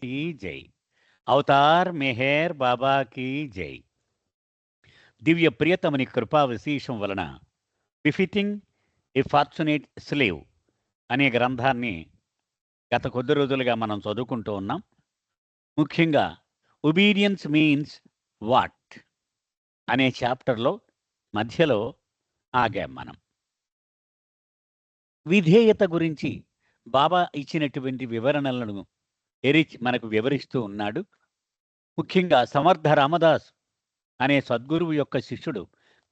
की जय। అవతార్ మెహర్ బాబాకి జై. దివ్య ప్రియతమని కృపా విశేషం వలన బిఫిటింగ్ ఏ ఫార్చునేట్ స్లేవ్ అనే గ్రంథాన్ని గత కొద్ది రోజులుగా మనం చదువుకుంటూ ఉన్నాం. ముఖ్యంగా ఒబీడియన్స్ మీన్స్ వాట్ అనే చాప్టర్లో మధ్యలో ఆగాం మనం. విధేయత గురించి బాబా ఇచ్చినటువంటి వివరణలను మనకు వివరిస్తూ ఉన్నాడు. ముఖ్యంగా సమర్థ రామదాస్ అనే సద్గురువు యొక్క శిష్యుడు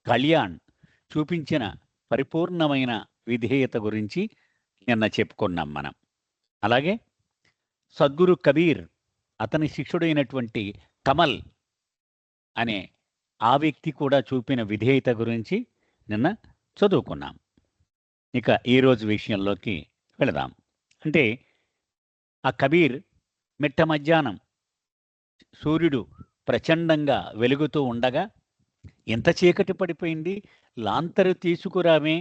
కళ్యాణ్ చూపించిన పరిపూర్ణమైన విధేయత గురించి నిన్న చెప్పుకున్నాం మనం. అలాగే సద్గురు కబీర్ అతని శిష్యుడైనటువంటి కమల్ అనే ఆ వ్యక్తి కూడా చూపిన విధేయత గురించి నిన్న చదువుకున్నాం. ఇక ఈరోజు విషయంలోకి వెళదాం. అంటే ఆ కబీర్ మిట్ట మధ్యాహ్నం సూర్యుడు ప్రచండంగా వెలుగుతూ ఉండగా ఎంత చీకటి పడిపోయింది, లాంతరు తీసుకురామే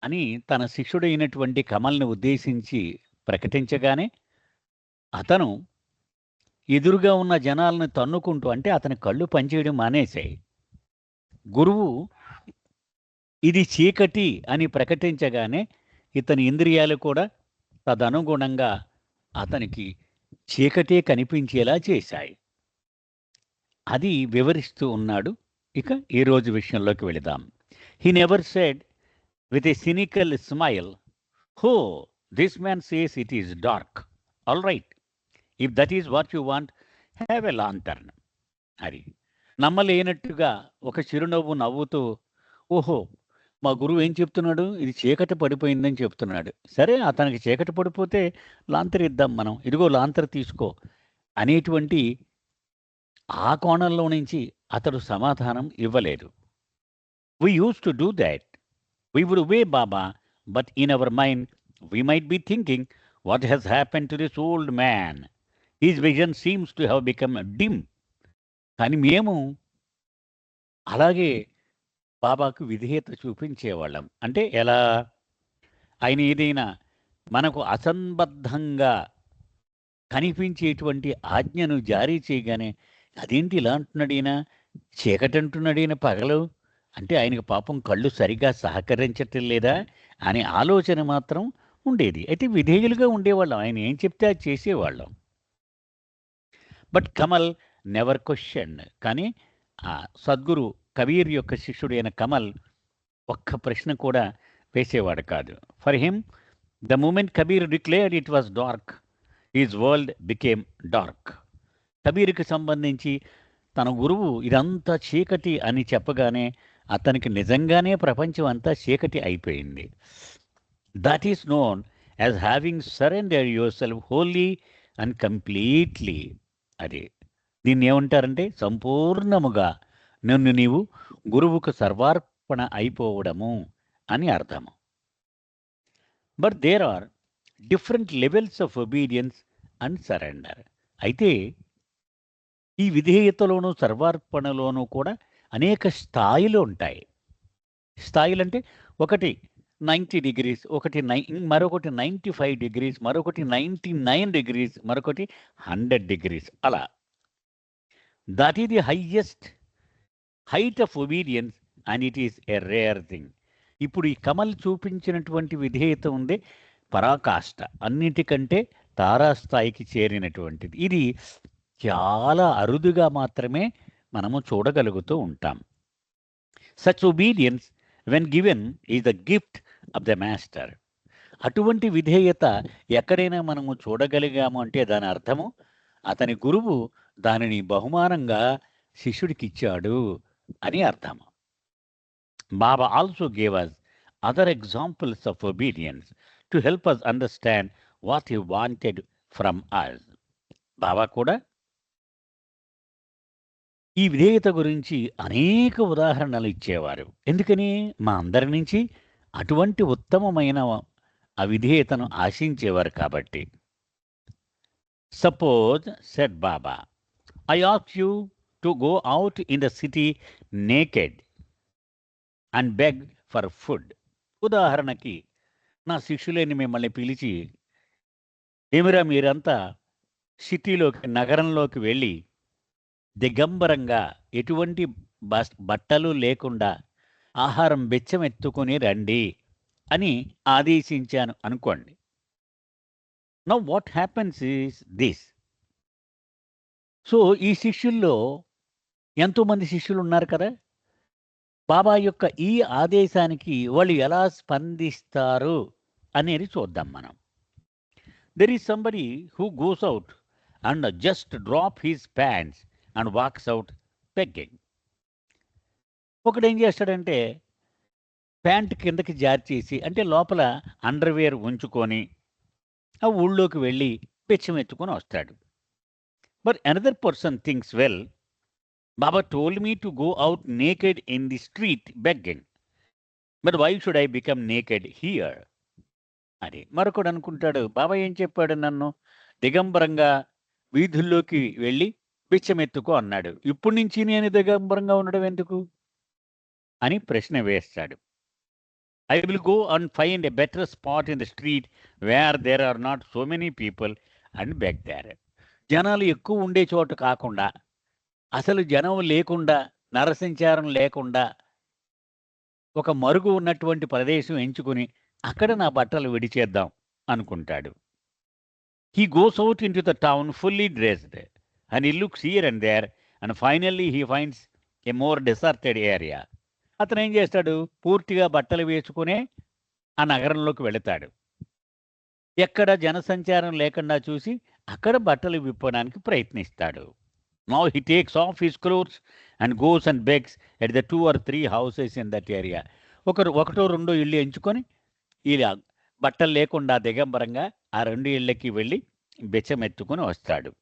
అని తన శిష్యుడైనటువంటి కమల్ని ఉద్దేశించి ప్రకటించగానే అతను ఎదురుగా ఉన్న జనాలను తన్నుకుంటూ, అంటే అతని కళ్ళు పనిచేయడం మానేశాయి. గురువు ఇది చీకటి అని ప్రకటించగానే ఇతని ఇంద్రియాలు కూడా తదనుగుణంగా అతనికి చీకటే కనిపించేలా చేశాయి. అది వివరిస్తూ ఉన్నాడు. ఇక ఈరోజు విషయంలోకి వెళదాం. He never said with a cynical smile, ho this man says it is dark, all right, if that is what you want, have a lantern. అది నమ్మలేనట్టుగా ఒక చిరునవ్వు నవ్వుతూ, ఓహో మా గురువు ఏం చెప్తున్నాడు, ఇది చీకటి పడిపోయిందని చెప్తున్నాడు. సరే, అతనికి చీకటి పడిపోతే లాంతర్ ఇద్దాం మనం, ఇదిగో లాంతర్ తీసుకో అనేటువంటి ఆ కోణంలో నుంచి అతడు సమాధానం ఇవ్వలేదు. We used to do that. We would obey Baba, but in our mind we might be thinking, what has happen to this old man, his vision seems to have become dim. కానీ మేము అలాగే బాబాకు విధేయత చూపించేవాళ్ళం. అంటే ఎలా? ఆయన ఏదైనా మనకు అసంబద్ధంగా కనిపించేటువంటి ఆజ్ఞను జారీ చేయగానే, అదేంటి ఇలా అంటున్నాడు ఈయన, చీకటి అంటున్నాడు ఈయన పగలు, అంటే ఆయనకు పాపం కళ్ళు సరిగా సహకరించటం లేదా అనే ఆలోచన మాత్రం ఉండేది. అయితే విధేయులుగా ఉండేవాళ్ళం, ఆయన ఏం చెప్తే అది చేసేవాళ్ళం. But Kamal never question. కానీ ఆ సద్గురు కబీర్ యొక్క శిష్యుడైన కమల్ ఒక్క ప్రశ్న కూడా వేసేవాడు కాదు. For him the moment Kabir declared it was dark, his world became dark. కబీర్కి సంబంధించి తన గురువు ఇదంతా చీకటి అని చెప్పగానే అతనికి నిజంగానే ప్రపంచం అంతా చీకటి అయిపోయింది. That is known as having surrender your self wholly and completely. అది దీన్ని ఏమంటారంటే సంపూర్ణముగా నిన్ను నీవు గురువుకు సర్వార్పణ అయిపోవడము అని అర్థము. But there are different levels of obedience and surrender. అయితే ఈ విధేయతలోనూ సర్వార్పణలోనూ కూడా అనేక స్థాయిలు ఉంటాయి. స్థాయిలంటే ఒకటి 90 degrees, మరొకటి 95 degrees, మరొకటి 99 degrees, మరొకటి 100 degrees. అలా that is the highest height of obedience and it is a rare thing. ఇప్పుడు ఈ కమల్ చూపించినటువంటి విధేయత ఉందే, పరాకాష్ట, అన్నిటికంటే తారాస్థాయికి చేరినటువంటిది. ఇది చాలా అరుదుగా మాత్రమే మనము చూడగలుగుతూ ఉంటాం. Such obedience when given is the gift of the master. అటువంటి విధేయత ఎక్కడైనా మనము చూడగలిగాము అంటే దాని అర్థము అతని గురువు దానిని బహుమానంగా శిష్యుడికి ఇచ్చాడు అని అర్థము. Baba also gave us other examples of obedience to help us understand what he wanted from us. బాబా కూడా ఈ విధేయత గురించి అనేక ఉదాహరణలు ఇచ్చేవారు. ఎందుకని? మా అందరి నుంచి అటువంటి ఉత్తమమైన అవిధేయతను ఆశించేవారు కాబట్టి. Suppose said Baba, I ask you to go out in the city naked and beg for food. ఉదాహరణకి నా శిష్యులని మిమ్మల్ని పిలిచి, ఏమిరా మీరంతా సిటీలోకి, నగరంలోకి వెళ్ళి దిగంబరంగా ఎటువంటి బట్టలు లేకుండా ఆహారం బెచ్చమెత్తుకుని రండి అని ఆదేశించాను అనుకోండి. Now what happens is this. So ఈ శిష్యుల్లో ఎంతోమంది శిష్యులు ఉన్నారు కదా. బాబా యొక్క ఈ ఆదేశానికి వాళ్ళు ఎలా స్పందిస్తారు అనేది చూద్దాం మనం. There is somebody who goes out and just drop his pants and walks out begging. ఒకడు ఏం చేస్తాడంటే ప్యాంట్ కిందకి జారి చేసి, అంటే లోపల అండర్వేర్ ఉంచుకొని ఆ ఊళ్ళోకి వెళ్ళి పెచ్చమెత్తుకొని వస్తాడు. But another person thinks, well, Baba told me to go out naked in the street begging, but why should I become naked here అని. మరొకడు అనుకుంటాడు, బాబా ఏం చెప్పాడు, నన్ను దిగంబరంగా వీధుల్లోకి వెళ్ళి బిచ్చమెత్తుకో అన్నాడు, ఇప్పుడు నుంచి నేను దిగంబరంగా ఉండడం ఎందుకు అని ప్రశ్న వేస్తాడు. I will go and find a better spot in the street where there are not so many people and beg there. జనాలు ఎక్కువ ఉండే చోట కాకుండా, అసలు జనం లేకుండా, నరసంచారం లేకుండా ఒక మరుగు ఉన్నటువంటి ప్రదేశం ఎంచుకుని అక్కడ నా బట్టలు విడిచేద్దాం అనుకుంటాడు. He goes out into the town fully dressed and he looks here and there and finally he finds a more deserted area. అతను ఏం చేస్తాడు, పూర్తిగా బట్టలు వేసుకునే ఆ నగరంలోకి వెళతాడు. ఎక్కడ జనసంచారం లేకుండా చూసి అక్కడ బట్టలు విప్పడానికి ప్రయత్నిస్తాడు. Now he takes of his clothes and goes and begs at the 2 or 3 houses in that area. ఒకటో రెండో ఇళ్ళు ఎంచుకొని ఇలా బట్టలు లేకుండా దిగంబరంగా ఆ 2 ఇళ్ళకి వెళ్ళి బెచ్చమెత్తుకొని వస్తాడు.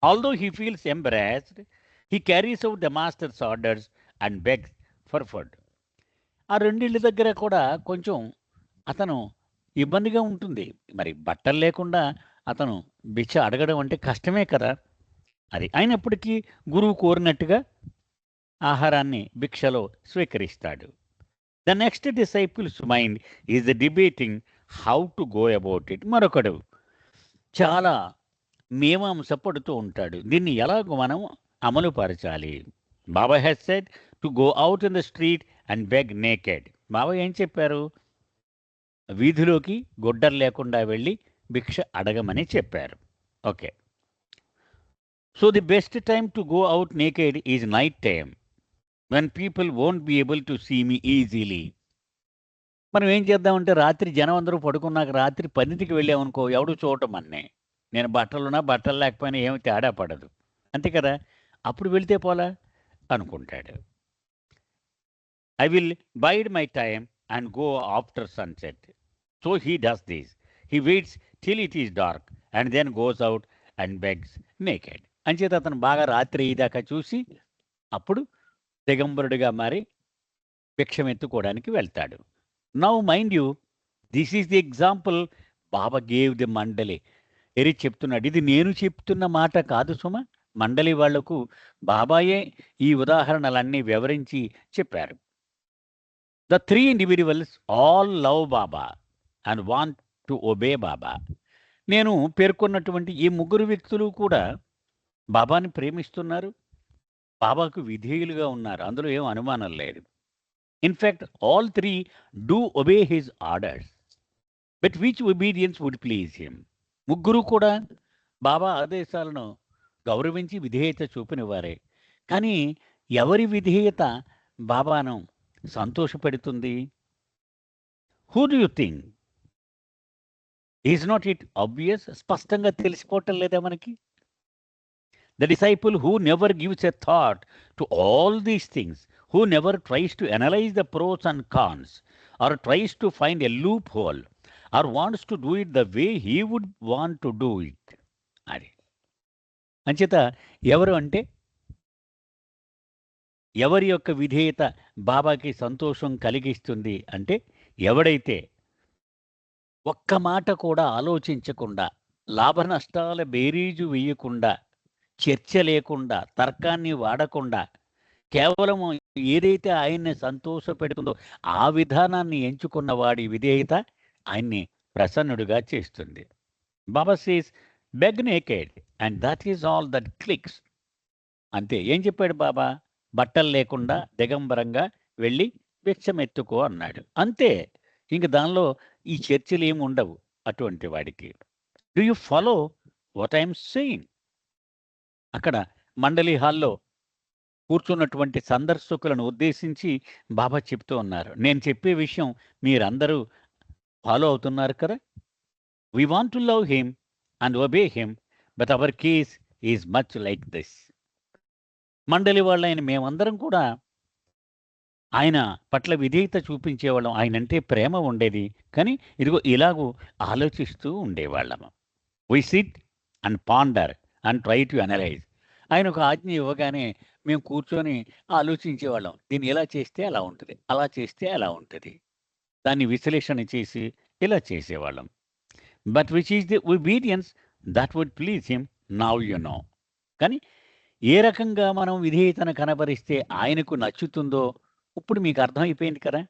Although he feels embarrassed, he carries out the master's orders and begs for food. ఆ 2 ఇళ్ళ దగ్గర కూడా కొంచెం అతను ఇబ్బందిగా ఉంటుంది. మరి బట్టలు లేకుండా అతను భిక్ష అడగడం అంటే కష్టమే కదా. అది అయినప్పటికీ గురువు కోరినట్టుగా ఆహారాన్ని భిక్షలో స్వీకరిస్తాడు. The next disciple's mind is debating how to go about it. మరొకడు చాలా మీమాంస పడుతూ ఉంటాడు, దీన్ని ఎలాగో మనం అమలు పరచాలి. Baba has said to go out in the street and beg naked. Baba ఏం చెప్పారు, వీధిలోకి గుడ్డలు లేకుండా వెళ్ళి భిక్ష అడగమని చెప్పారు. Okay, so the best time to go out naked is night time when people won't be able to see me easily. మనం ఏం చేద్దామంటే రాత్రి జనం అందరూ పడుకున్నాక రాత్రి 10కి వెళ్ళామనుకో, ఎవడు చూడటం అన్నే, నేను బట్టలున్నా బట్టలు లేకపోయినా ఏమి తేడా పడదు, అంతే కదా. అప్పుడు వెళితే పోలా అనుకుంటాడు. I will bide my time and go after sunset. So he does this. He waits till it is dark and then goes out and begs naked. అంచేత అతను బాగా రాత్రి అయ్యేదాకా చూసి అప్పుడు దిగంబరుడిగా మారి భిక్షమెత్తుకోవడానికి వెళ్తాడు. Now mind you, this is the example Baba gave the మండలి. ఎరి చెప్తున్నాడు, ఇది నేను చెప్తున్న మాట కాదు సుమ, మండలి వాళ్లకు బాబాయే ఈ ఉదాహరణలన్నీ వివరించి చెప్పారు. The 3 individuals all love Baba and want to obey Baba. నేను పేర్కొన్నటువంటి ఈ 3 వ్యక్తులు కూడా బాబాని ప్రేమిస్తున్నారు, బాబాకు విధేయులుగా ఉన్నారు, అందులో ఏం అనుమానం లేదు. In fact all 3 do obey his orders, but which obedience would please him. 3 కూడా బాబా ఆదేశాలను గౌరవించి విధేయత చూపినవారే. కానీ ఎవరి విధేయత బాబాను సంతోషపెడుతుంది? Who do you think? Is not it obvious? స్పష్టంగా తెలిసిపోవటం లేదా మనకి? The disciple who never gives a thought to all these things, who never tries to analyze the pros and cons or tries to find a loophole or wants to do it the way he would want to do it. అది అంచేత ఎవరు అంటే, ఎవరి యొక్క విధేయత బాబాకి సంతోషం కలిగిస్తుంది అంటే, ఎవడైతే ఒక్క మాట కూడా ఆలోచించకుండా, లాభ నష్టాల బేరీజు వేయకుండా, చర్చ లేకుండా, తర్కాన్ని వాడకుండా, కేవలం ఏదైతే ఆయన్ని సంతోషపెడుతుందో ఆ విధానాన్ని ఎంచుకున్న వాడి విధేయత ఆయన్ని ప్రసన్నుడిగా చేస్తుంది. Baba says beg naked and that is all that clicks. అంతే. ఏం చెప్పాడు బాబా? బట్టలు లేకుండా దిగంబరంగా వెళ్ళి భిక్షమెత్తుకో అన్నాడు. అంతే. ఇంక దానిలో ఈ చర్చలు ఏమి ఉండవు అటువంటి వాడికి. Do you follow what I'm saying? అక్కడ మండలి హాల్లో కూర్చున్నటువంటి సందర్శకులను ఉద్దేశించి బాబా చెప్తూ ఉన్నారు. నేను చెప్పే విషయం మీరందరూ ఫాలో అవుతున్నారు కదా. We want to love him and obey him, but our case is much like this. మండలి వాళ్ళైన మేమందరం కూడా ఆయన పట్ల విధేయత చూపించేవాళ్ళం. ఆయనంటే ప్రేమ ఉండేది. కానీ ఇదిగో ఇలాగూ ఆలోచిస్తూ ఉండేవాళ్ళము. We sit and ponder and try to analyse. ఆయన ఒక ఆజ్ఞ ఇవ్వగానే మేము కూర్చొని ఆలోచించేవాళ్ళం. దీన్ని ఇలా చేస్తే అలా ఉంటుంది, అలా చేస్తే అలా ఉంటుంది. దాన్ని విశ్లేషణ చేసి ఇలా చేసేవాళ్ళం. But which is the obedience that would please him now you know. కానీ ఏ రకంగా మనం విధేయతను కనబరిస్తే ఆయనకు నచ్చుతుందో ఇప్పుడు మీకు అర్థమైపోయింది కదా.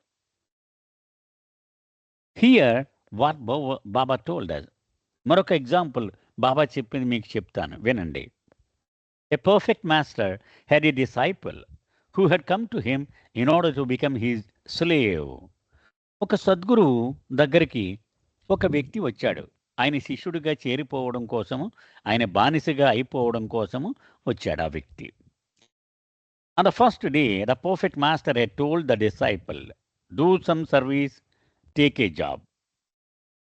Here what Baba told us. మరొక ఎగ్జాంపుల్ బాబా చెప్పింది మీకు చెప్తాను, వినండి. A perfect master had a disciple who had come to him in order to become his slave. ఒక సద్గురువు దగ్గరికి ఒక వ్యక్తి వచ్చాడు. ఆయన శిష్యుడిగా చేరిపోవడం కోసము, ఆయన బానిసగా అయిపోవడం కోసము వచ్చాడు ఆ వ్యక్తి. On the first day, the perfect master had told the disciple, do some service, take a job.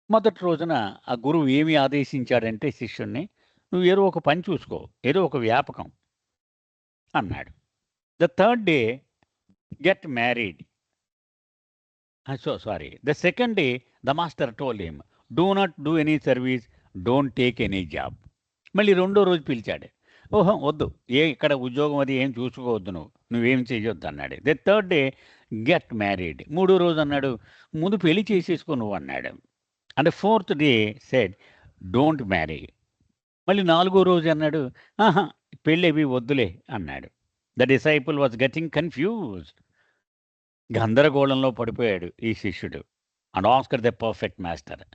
మొదటి రోజున ఆ గురువు ఏమి ఆదేశించాడంటే శిష్యుణ్ణి, నువ్వు ఏదో ఒక పని చూసుకో, ఏదో ఒక వ్యాపకం అన్నాడు. The third day get married. The second day the master told him, do not do any service, don't take any job. మళ్ళీ రెండో రోజు పిలిచాడు. ఓహో వద్దు, ఇక్కడ ఉద్యోగం అది ఏం చూసుకోవద్దు, నువ్వేం చేయొద్దు అన్నాడు. The third day get married. మూడో రోజు అన్నాడు, ముందు పెళ్లి చేసేసుకో నువ్వు అన్నాడు. And fourth day said don't marry. మళ్ళీ నాలుగో రోజు అన్నాడు, ఆహా పెళ్ళి అవి వద్దులే అన్నాడు. The disciple was getting confused. గందరగోళంలో పడిపోయాడు ఈ శిష్యుడు. And asked the perfect master,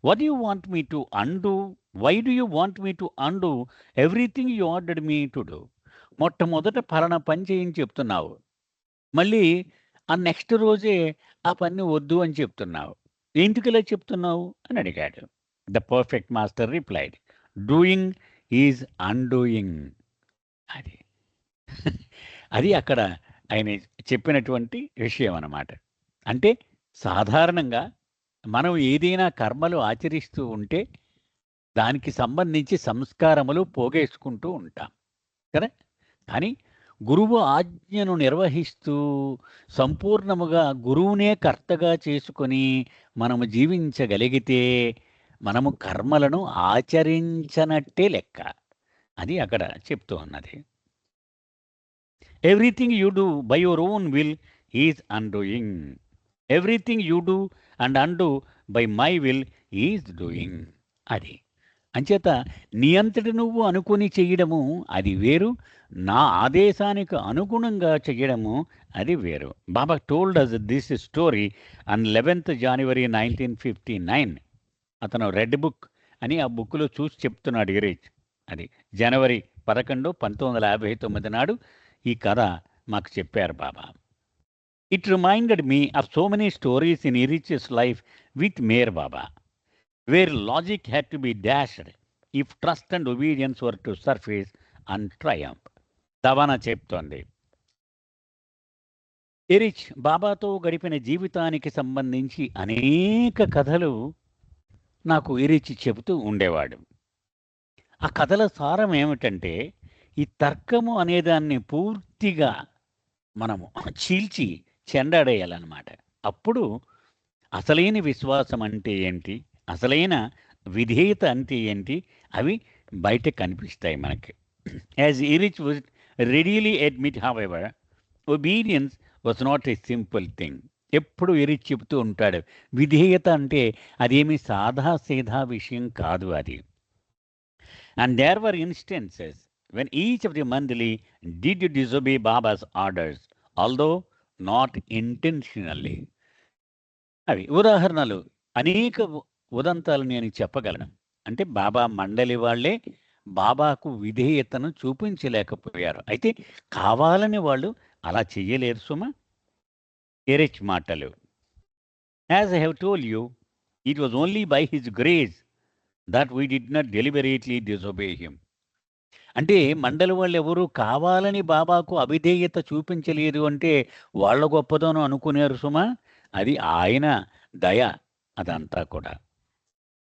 what do you want me to undo? Why do you want me to undo everything you ordered me to do? మొట్టమొదట పలానా పని చేయని చెప్తున్నావు, మళ్ళీ ఆ నెక్స్ట్ రోజే ఆ పని వద్దు అని చెప్తున్నావు. ఎందుకు ఇలా చెప్తున్నావు అని అడిగాడు. The perfect master replied, doing is undoing. అది అది అక్కడ ఆయన చెప్పినటువంటి విషయం అన్నమాట. అంటే సాధారణంగా మనం ఏదైనా కర్మలు ఆచరిస్తూ ఉంటే దానికి సంబంధించి సంస్కారములు పోగేసుకుంటూ ఉంటాం కదా. కానీ గురువు ఆజ్ఞను నిర్వహిస్తూ సంపూర్ణముగా గురువునే కర్తగా చేసుకొని మనము జీవించగలిగితే మనము కర్మలను ఆచరించనట్టే లెక్క. అది అక్కడ చెప్తూ ఉన్నది. Everything you do by your own will is undoing. Everything you do and undo by my will is doing. అది అంచేత నీ అంతటి నువ్వు అనుకుని చెయ్యడము అది వేరు, నా ఆదేశానికి అనుగుణంగా చెయ్యడము అది వేరు. Baba told us this story on 11th January 1959. అతను రెడ్ బుక్ అని ఆ బుక్లో చూసి చెప్తున్నాడు ఇరీచ్. అది జనవరి 11, 1959 నాడు ఈ కథ మాకు చెప్పారు బాబా. It reminded me of so many stories in Irich's life with Meher Baba, where logic had to be dashed if trust and obedience were to surface and triumph. దవానా చెప్తోంది. ఇరిచ్ బాబాతో గడిపిన జీవితానికి సంబంధించి అనేక కథలు నాకు ఇరిచ్ చెబుతూ ఉండేవాడు. ఆ కథల సారం ఏమిటంటే, ఈ తర్కము అనేదాన్ని పూర్తిగా మనము చీల్చి చెండాడేయాలన్నమాట. అప్పుడు అసలైన విశ్వాసం అంటే ఏంటి, అసలైన విధేయత అంటే ఏంటి, అవి బయట కనిపిస్తాయి మనకి. As Erich would readily admit, however, obedience was not a simple thing. ఎప్పుడు ఇరిచ్ చెబుతూ ఉంటాడు, విధేయత అంటే అదేమి సాదాసీదా విషయం కాదు అది. And there were instances when each of the mandali did disobey Baba's orders, although not intentionally. అవి ఉదాహరణలు అనేక ఉదంతాలు నేను చెప్పగలను. అంటే బాబా మండలి వాళ్ళే బాబాకు విధేయతను చూపించలేకపోయారు. అయితే కావాలని వాళ్ళు అలా చెయ్యలేరు సుమా. ఎరిచ్ మాటలు. As I have told you, it was only by his grace that we did not deliberately disobey him. అంటే మండలి వాళ్ళెవరూ కావాలని బాబాకు అవిధేయత చూపించలేదు అంటే వాళ్ళ గొప్పదనం అనుకునేరు సుమా. అది ఆయన దయ అదంతా కూడా.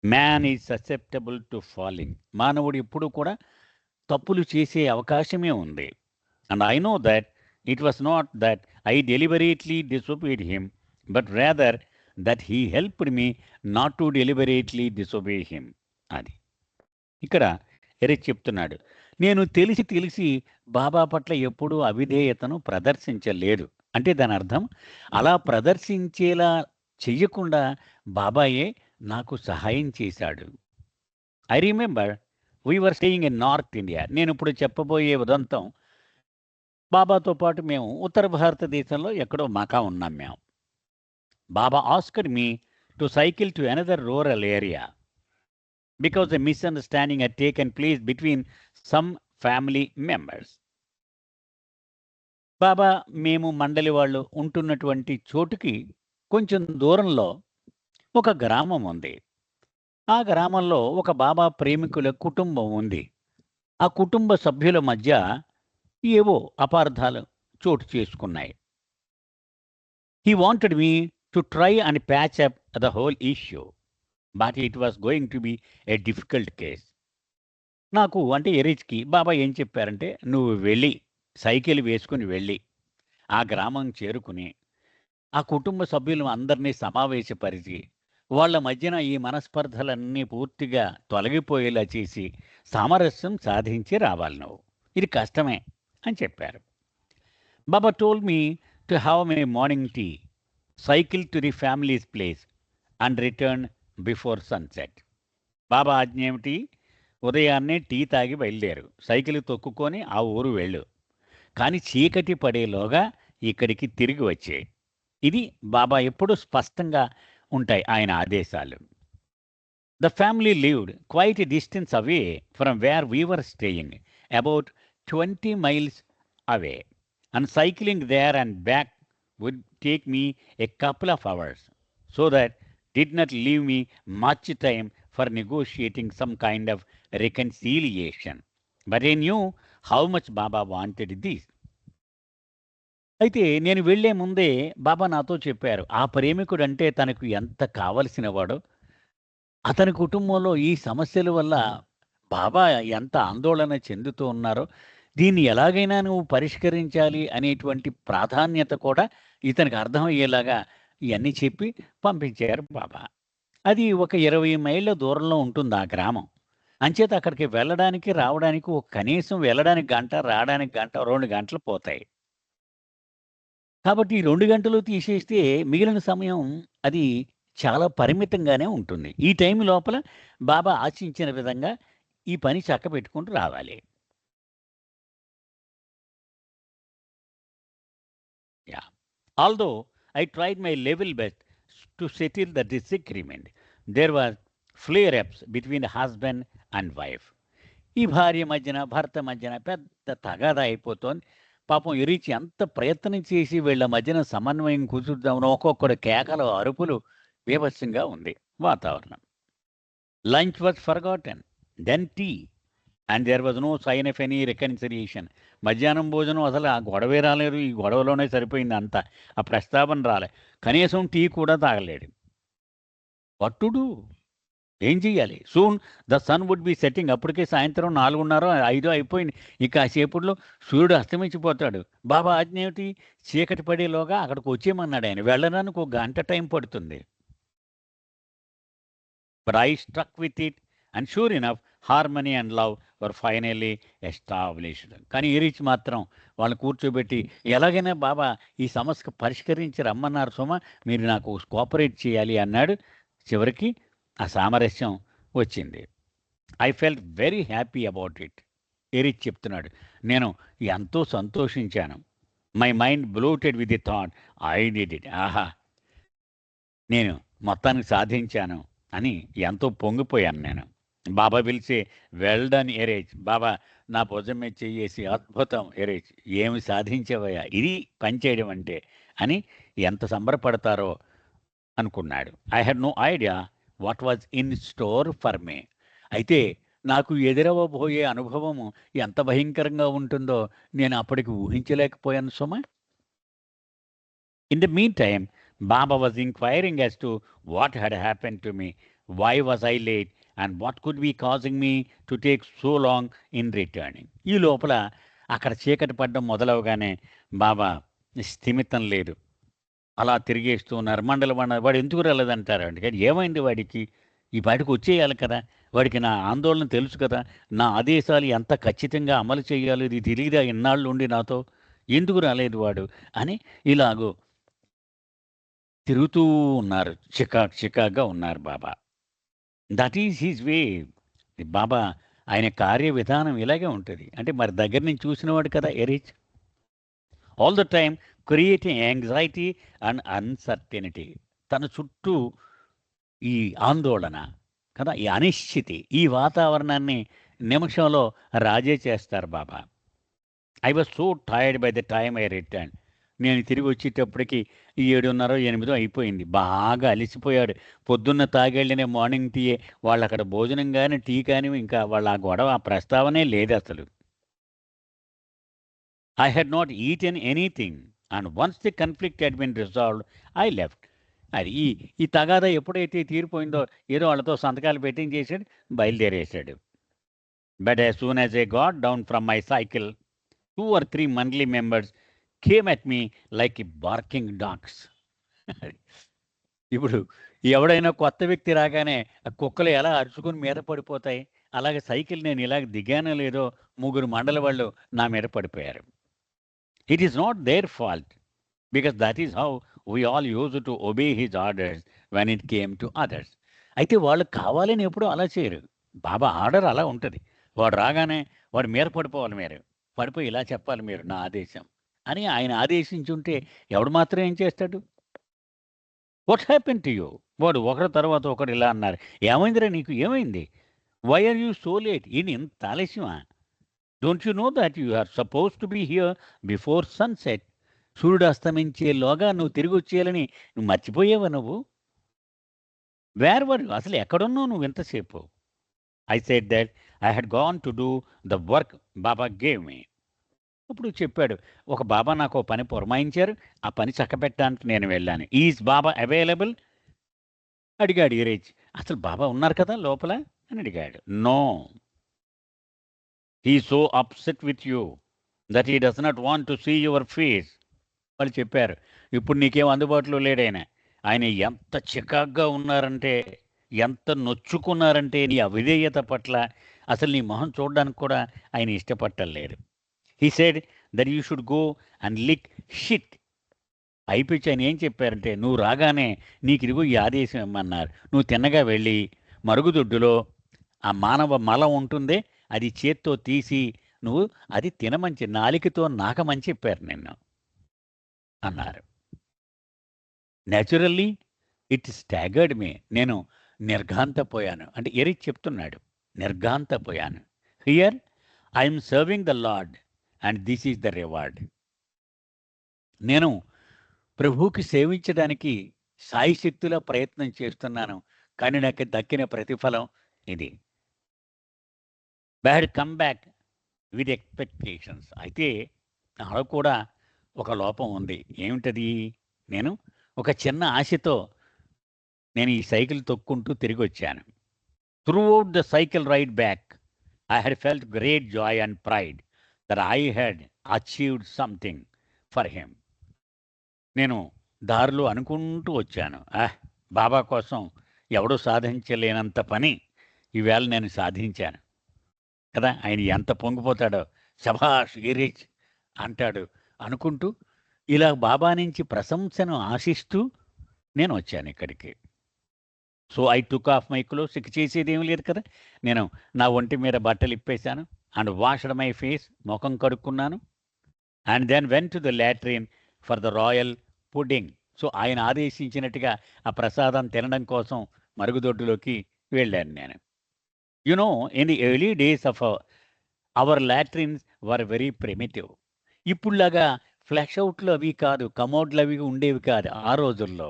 Man is susceptible to falling. మానవుడు ఎప్పుడు కూడా తప్పులు చేసే అవకాశమే ఉంది. And I know that it was not that I deliberately disobeyed him, but rather that he helped me not to deliberately disobey him. అది ఇక్కడ ఎరిక్ చెప్తున్నాడు. నేను తెలిసి బాబా పట్ల ఎప్పుడూ అవిధేయతను ప్రదర్శించలేదు. అంటే దాని అర్థం అలా ప్రదర్శించేలా చెయ్యకుండా బాబాయే నాకు సహాయం చేశాడు. I remember we were staying in north India. నేను ఇప్పుడు చెప్పబోయే ఉదంతం బాబాతో పాటు మేము ఉత్తర భారతదేశంలో ఎక్కడో మకా ఉన్నాం మేము. Baba asked me to cycle to another rural area because a misunderstanding had taken place between some family members. బాబా మేము మండలి వాళ్ళు ఉంటున్నటువంటి చోటుకి కొంచెం దూరంలో ఒక గ్రామం ఉంది. ఆ గ్రామంలో ఒక బాబా ప్రేమికుల కుటుంబం ఉంది. ఆ కుటుంబ సభ్యుల మధ్య ఏవో అపార్థాలు చోటు చేసుకున్నాయి. He wanted me to try and patch up the whole issue, but it was going to be a difficult case. నాకు అంటే ఎరిచ్కి బాబా ఏం చెప్పారంటే, నువ్వు వెళ్ళి సైకిల్ వేసుకుని వెళ్ళి ఆ గ్రామం చేరుకుని ఆ కుటుంబ సభ్యులను అందరినీ సమావేశపరిచి వాళ్ళ మధ్యన ఈ మనస్పర్ధలన్నీ పూర్తిగా తొలగిపోయేలా చేసి సామరస్యం సాధించి రావాలి నువ్వు. ఇది కష్టమే అని చెప్పారు. Baba told me to have a morning tea, cycle to the family's place and return before sunset. Baba ఆజ్ఞ ఏమిటి? ఉదయాన్నే టీ తాగి బయలుదేరు, సైకిల్ తొక్కుకొని ఆ ఊరు వెళ్ళు, కానీ చీకటి పడేలోగా ఇక్కడికి తిరిగి వచ్చే. ఇది బాబా ఎప్పుడూ స్పష్టంగా ఉంటాయి ఆయన ఆదేశాలు. The family lived quite a distance away from where we were staying, about 20 miles away, and cycling there and back would take me a couple of hours, so that did not leave me much time for negotiating some kind of reconciliation. But I knew how much Baba wanted this. అయితే నేను వెళ్లే ముందే బాబా నాతో చెప్పారు, ఆ ప్రేమికుడు అంటే తనకు ఎంత కావలసిన వాడో, అతని కుటుంబంలో ఈ సమస్యల వల్ల బాబా ఎంత ఆందోళన చెందుతూ ఉన్నారో, దీన్ని ఎలాగైనా నువ్వు పరిష్కరించాలి అనేటువంటి ప్రాధాన్యత కూడా ఇతనికి అర్థమయ్యేలాగా ఇవన్నీ చెప్పి పంపించారు బాబా. అది ఒక 20 మైళ్ళ దూరంలో ఉంటుంది ఆ గ్రామం. అంచేత అక్కడికి వెళ్ళడానికి రావడానికి కనీసం వెళ్ళడానికి గంట, రావడానికి గంట, 2 గంటలు పోతాయి. కాబట్టి 2 గంటలు తీసేస్తే మిగిలిన సమయం అది చాలా పరిమితంగానే ఉంటుంది. ఈ టైం లోపల బాబా ఆశించిన విధంగా ఈ పని చక్కబెట్టుకుంటూ రావాలి. Yeah. Although I tried my level best to settle the disagreement. There were flare-ups between the husband and wife. ఈ భార్య మధ్యన భర్త మధ్యన పెద్ద తగాదా అయిపోతుంది. పాపం ఎరిచి అంత ప్రయత్నం చేసి వీళ్ళ మధ్యన సమన్వయం కుదురుద్దామని ఒక్కొక్కడు కేకలు, అరుపులు బీభత్సంగా ఉంది వాతావరణం. Lunch was forgotten, then tea, and there was no sign of any reconciliation. మధ్యాహ్నం భోజనం అసలు ఆ గొడవే రాలేదు, ఈ గొడవలోనే సరిపోయింది అంతా, ఆ ప్రస్తావన రాలే, కనీసం టీ కూడా తాగలేడు. What to do? ఏం చెయ్యాలి? Soon the sun would be setting. అప్పటికే సాయంత్రం 4:30, 5 అయిపోయింది. ఇక కాసేపట్లో సూర్యుడు అస్తమించిపోతాడు. బాబా ఆజ్ఞ ఏమిటి? చీకటి పడేలోగా అక్కడికి వచ్చేయమన్నాడు ఆయన. వెళ్ళడానికి 1 గంట టైం పడుతుంది. But I struck with it and sure enough harmony and love were finally established. కానీ ఎరిచ్ మాత్రం వాళ్ళని కూర్చోబెట్టి ఎలాగైనా బాబా ఈ సమస్య పరిష్కరించి రమ్మన్నారు సుమా, మీరు నాకు కోఆపరేట్ చేయాలి అన్నాడు. చివరికి ఆ సామరస్యం వచ్చింది. I felt very happy about it. Erich చెప్తున్నాడు, నేను ఎంతో సంతోషించాను. My mind bloated with the thought I did it. ఆహా, నేను మొత్తానికి సాధించాను, అని ఎంతో పొంగిపోయాను నేను. బాబా పిలిచి వెల్ డన్ ఎరేజ్, బాబా నా భుజం మీద చెయ్యేసి అద్భుతం ఎరేజ్, ఏమి సాధించావయ్యా, ఇది పని చేయడం అంటే అని ఎంత సంబరపడతారో అనుకున్నాడు. I had no idea what was in store for me. అయితే నాకు ఎదురవ్వబోయే అనుభవము ఎంత భయంకరంగా ఉంటుందో నేను అప్పటికి ఊహించలేకపోయాను Suma. In the meantime, Baba was inquiring as to what had happened to me, why was I late, and what could be causing me to take so long in returning. ఈ లోపల అక్కడ చీకటి పడ్డం మొదలవగానే బాబా స్థిమితం లేదు, అలా తిరిగేస్తూ ఉన్నారు. వాడు ఎందుకు రాలేదంటారు అండి, కానీ ఏమైంది వాడికి, ఈ బయటకు వచ్చేయాలి కదా, వాడికి నా ఆందోళన తెలుసు కదా, నా ఆదేశాలు ఎంత ఖచ్చితంగా అమలు చేయాలి, ఇది తెలియదా ఇన్నాళ్ళు ఉండి నాతో, ఎందుకు రాలేదు వాడు అని ఇలాగూ తిరుగుతూ ఉన్నారు. చికాగ్గా ఉన్నారు Baba. That is his way. Baba ఆయన కార్య విధానం ఇలాగే ఉంటుంది. అంటే మరి దగ్గర నుంచి చూసినవాడు కదా Eruch. All the time creating anxiety and uncertainty. తన చుట్టూ ఈ ఆందోళన కదా, ఈ అనిశ్చితి, ఈ వాతావరణాన్ని నిమిషంలో రాజే చేస్తారు Baba. I was so tired by the time I return. నేను తిరిగి వచ్చేటప్పటికి 7:30, 8 అయిపోయింది. బాగా అలిసిపోయాడు. పొద్దున్న తాగెళ్ళిన మార్నింగ్ టీయే, వాళ్ళు అక్కడ భోజనం కానీ టీ కానీ ఇంకా వాళ్ళ ఆ గొడవ ఆ ప్రస్తావనే లేదు అసలు. I had not eaten anything and once the conflict had been resolved I left. అది ఈ తగాదా ఎప్పుడైతే తీరిపోయిందో ఏదో వాళ్ళతో సంతకాలు పెట్టించేసాడు, బయలుదేరేశాడు. But as soon as I got down from my cycle 2 or 3 mandali members came at me like a barking dogs. ఇప్పుడు ఎవడైనా కొత్త వ్యక్తి రాగానే ఆ కుక్కలు ఎలా అరుచుకుని మీద పడిపోతాయి, అలాగే సైకిల్ నేను ఇలాగ దిగానో లేదో 3 మండల వాళ్ళు నా మీద పడిపోయారు. It is not their fault because that is how we all use to obey his orders when it came to others. అయితే వాళ్ళు కావాలని ఎప్పుడూ అలా చేయరు. బాబా ఆర్డర్ అలా ఉంటుంది. వాడు రాగానే వాడు మీద పడిపోవాలి, మీరు పడిపోయి ఇలా చెప్పాలి, మీరు నా ఆదేశం అని ఆయన ఆదేశించుంటే ఎవడు మాత్రం ఏం చేస్తాడు? What happen to you? వాడు ఒకరి తర్వాత ఒకరు ఇలా అన్నారు. ఏమైందిరా నీకు, ఏమైంది? Why are you so late? ఈయన ఇంత ఆలస్యమా? Don't you know that you are suppose to be here before sunset. సూర్యుడు అస్తమించేలోగా నువ్వు తిరిగి వచ్చేయాలని నువ్వు మర్చిపోయావా నువ్వు? Where were you? అసలు ఎక్కడున్నావు నువ్వు ఇంతసేపు? I said that I had gone to do the work Baba gave me. అప్పుడు చెప్పాడు, ఒక బాబా నాకు ఓ పని పురమాయించారు, ఆ పని చక్కబెట్టడానికి నేను వెళ్ళాను. ఈజ్ బాబా అవైలబుల్ అడిగాడు ఈరేజ్. అసలు బాబా ఉన్నారు కదా లోపల అని అడిగాడు. No, he so upset with you that he does not want to see your face. వాళ్ళు చెప్పారు, ఇప్పుడు నీకేం అందుబాటులో లేడైనా. ఆయన ఎంత చికాగ్గా ఉన్నారంటే, ఎంత నొచ్చుకున్నారంటే నీ అవిధేయత పట్ల అసలు నీ మొహం చూడడానికి కూడా ఆయన ఇష్టపట్టలేదు. He said that you should go and lick shit. అయిపోయి ఆయన ఏం చెప్పారంటే, నువ్వు రాగానే నీకు ఇదిగో ఈ ఆదేశం ఇమ్మన్నారు. నువ్వు తిన్నగా వెళ్ళి మరుగుదొడ్డులో ఆ మానవ మలం ఉంటుందే అది చేత్తో తీసి నువ్వు అది తినమంచి, నాలికతో నాకమని చెప్పారు నిన్ను అన్నారు. Naturally it staggered me. నేను నిర్ఘాంతపోయాను. అంటే ఎరిచ్ చెప్తున్నాడు, నిర్ఘాంతపోయాను. Here I'm serving the lord and this is the reward. నేను ప్రభువుకి సేవించడానికి సాయశక్తులా ప్రయత్నం చేస్తున్నాను, కానీ నాకు దక్కిన ప్రతిఫలం ఇది. Bad come back with expectations. అయితే నాలో కూడా ఒక లోపం ఉంది. ఏమిటది? నేను ఒక చిన్న ఆశతో నేను ఈ సైకిల్ తొక్కుంటూ తిరిగి వచ్చాను. Throughout the cycle ride back I had felt great joy and pride that I had achieved something for him. నేను దారిలో అనుకుంటూ వచ్చాను, బాబా కోసం ఎవడూ సాధించలేనంత పని ఈవేళ నేను సాధించాను కదా. ఆయన ఎంత పొంగిపోతాడో, శభాష్ ఈరేజ్ అంటాడు అనుకుంటూ, ఇలా బాబా నుంచి ప్రశంసను ఆశిస్తూ నేను వచ్చాను ఇక్కడికి. So I took off my clothes. ఇక చేసేది ఏమీ లేదు కదా. నేను నా ఒంటి మీద బట్టలు ఇప్పేశాను అండ్ వాష్డ్ మై ఫేస్, ముఖం కడుక్కున్నాను. And then went to the latrine for the royal pudding. So ఆయన ఆదేశించినట్టుగా ఆ ప్రసాదం తినడం కోసం మరుగుదొడ్డులోకి వెళ్ళాను నేను. You know, in the early days of our latrines were very primitive. ఇప్పుడులాగా ఫ్లష్ అవుట్లు అవి కాదు, కమోడ్లు అవి ఉండేవి కాదు ఆ రోజుల్లో.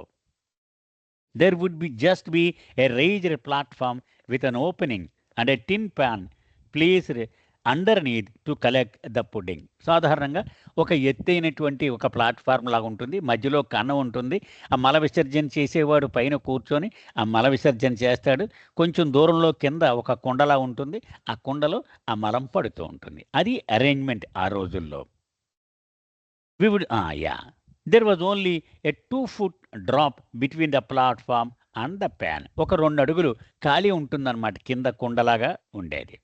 There would be just be a raised platform with an opening and a tin pan placed underneath to collect the pudding. సాధారణంగా ఒక ఎత్తైనటువంటి ఒక ప్లాట్ఫామ్ లాగా ఉంటుంది, మధ్యలో కన్నం ఉంటుంది. ఆ మల విసర్జన చేసేవాడు పైన కూర్చొని ఆ మల విసర్జన చేస్తాడు. కొంచెం దూరంలో కింద ఒక కుండలా ఉంటుంది, ఆ కుండలో ఆ మలం పడుతూ ఉంటుంది. అది అరేంజ్మెంట్ ఆ రోజుల్లో. Yeah. There was only a 2-foot drop between the platform and the pan. ఒక 2 అడుగులు ఖాళీ ఉంటుందన్నమాట, కింద కుండలాగా ఉండేది.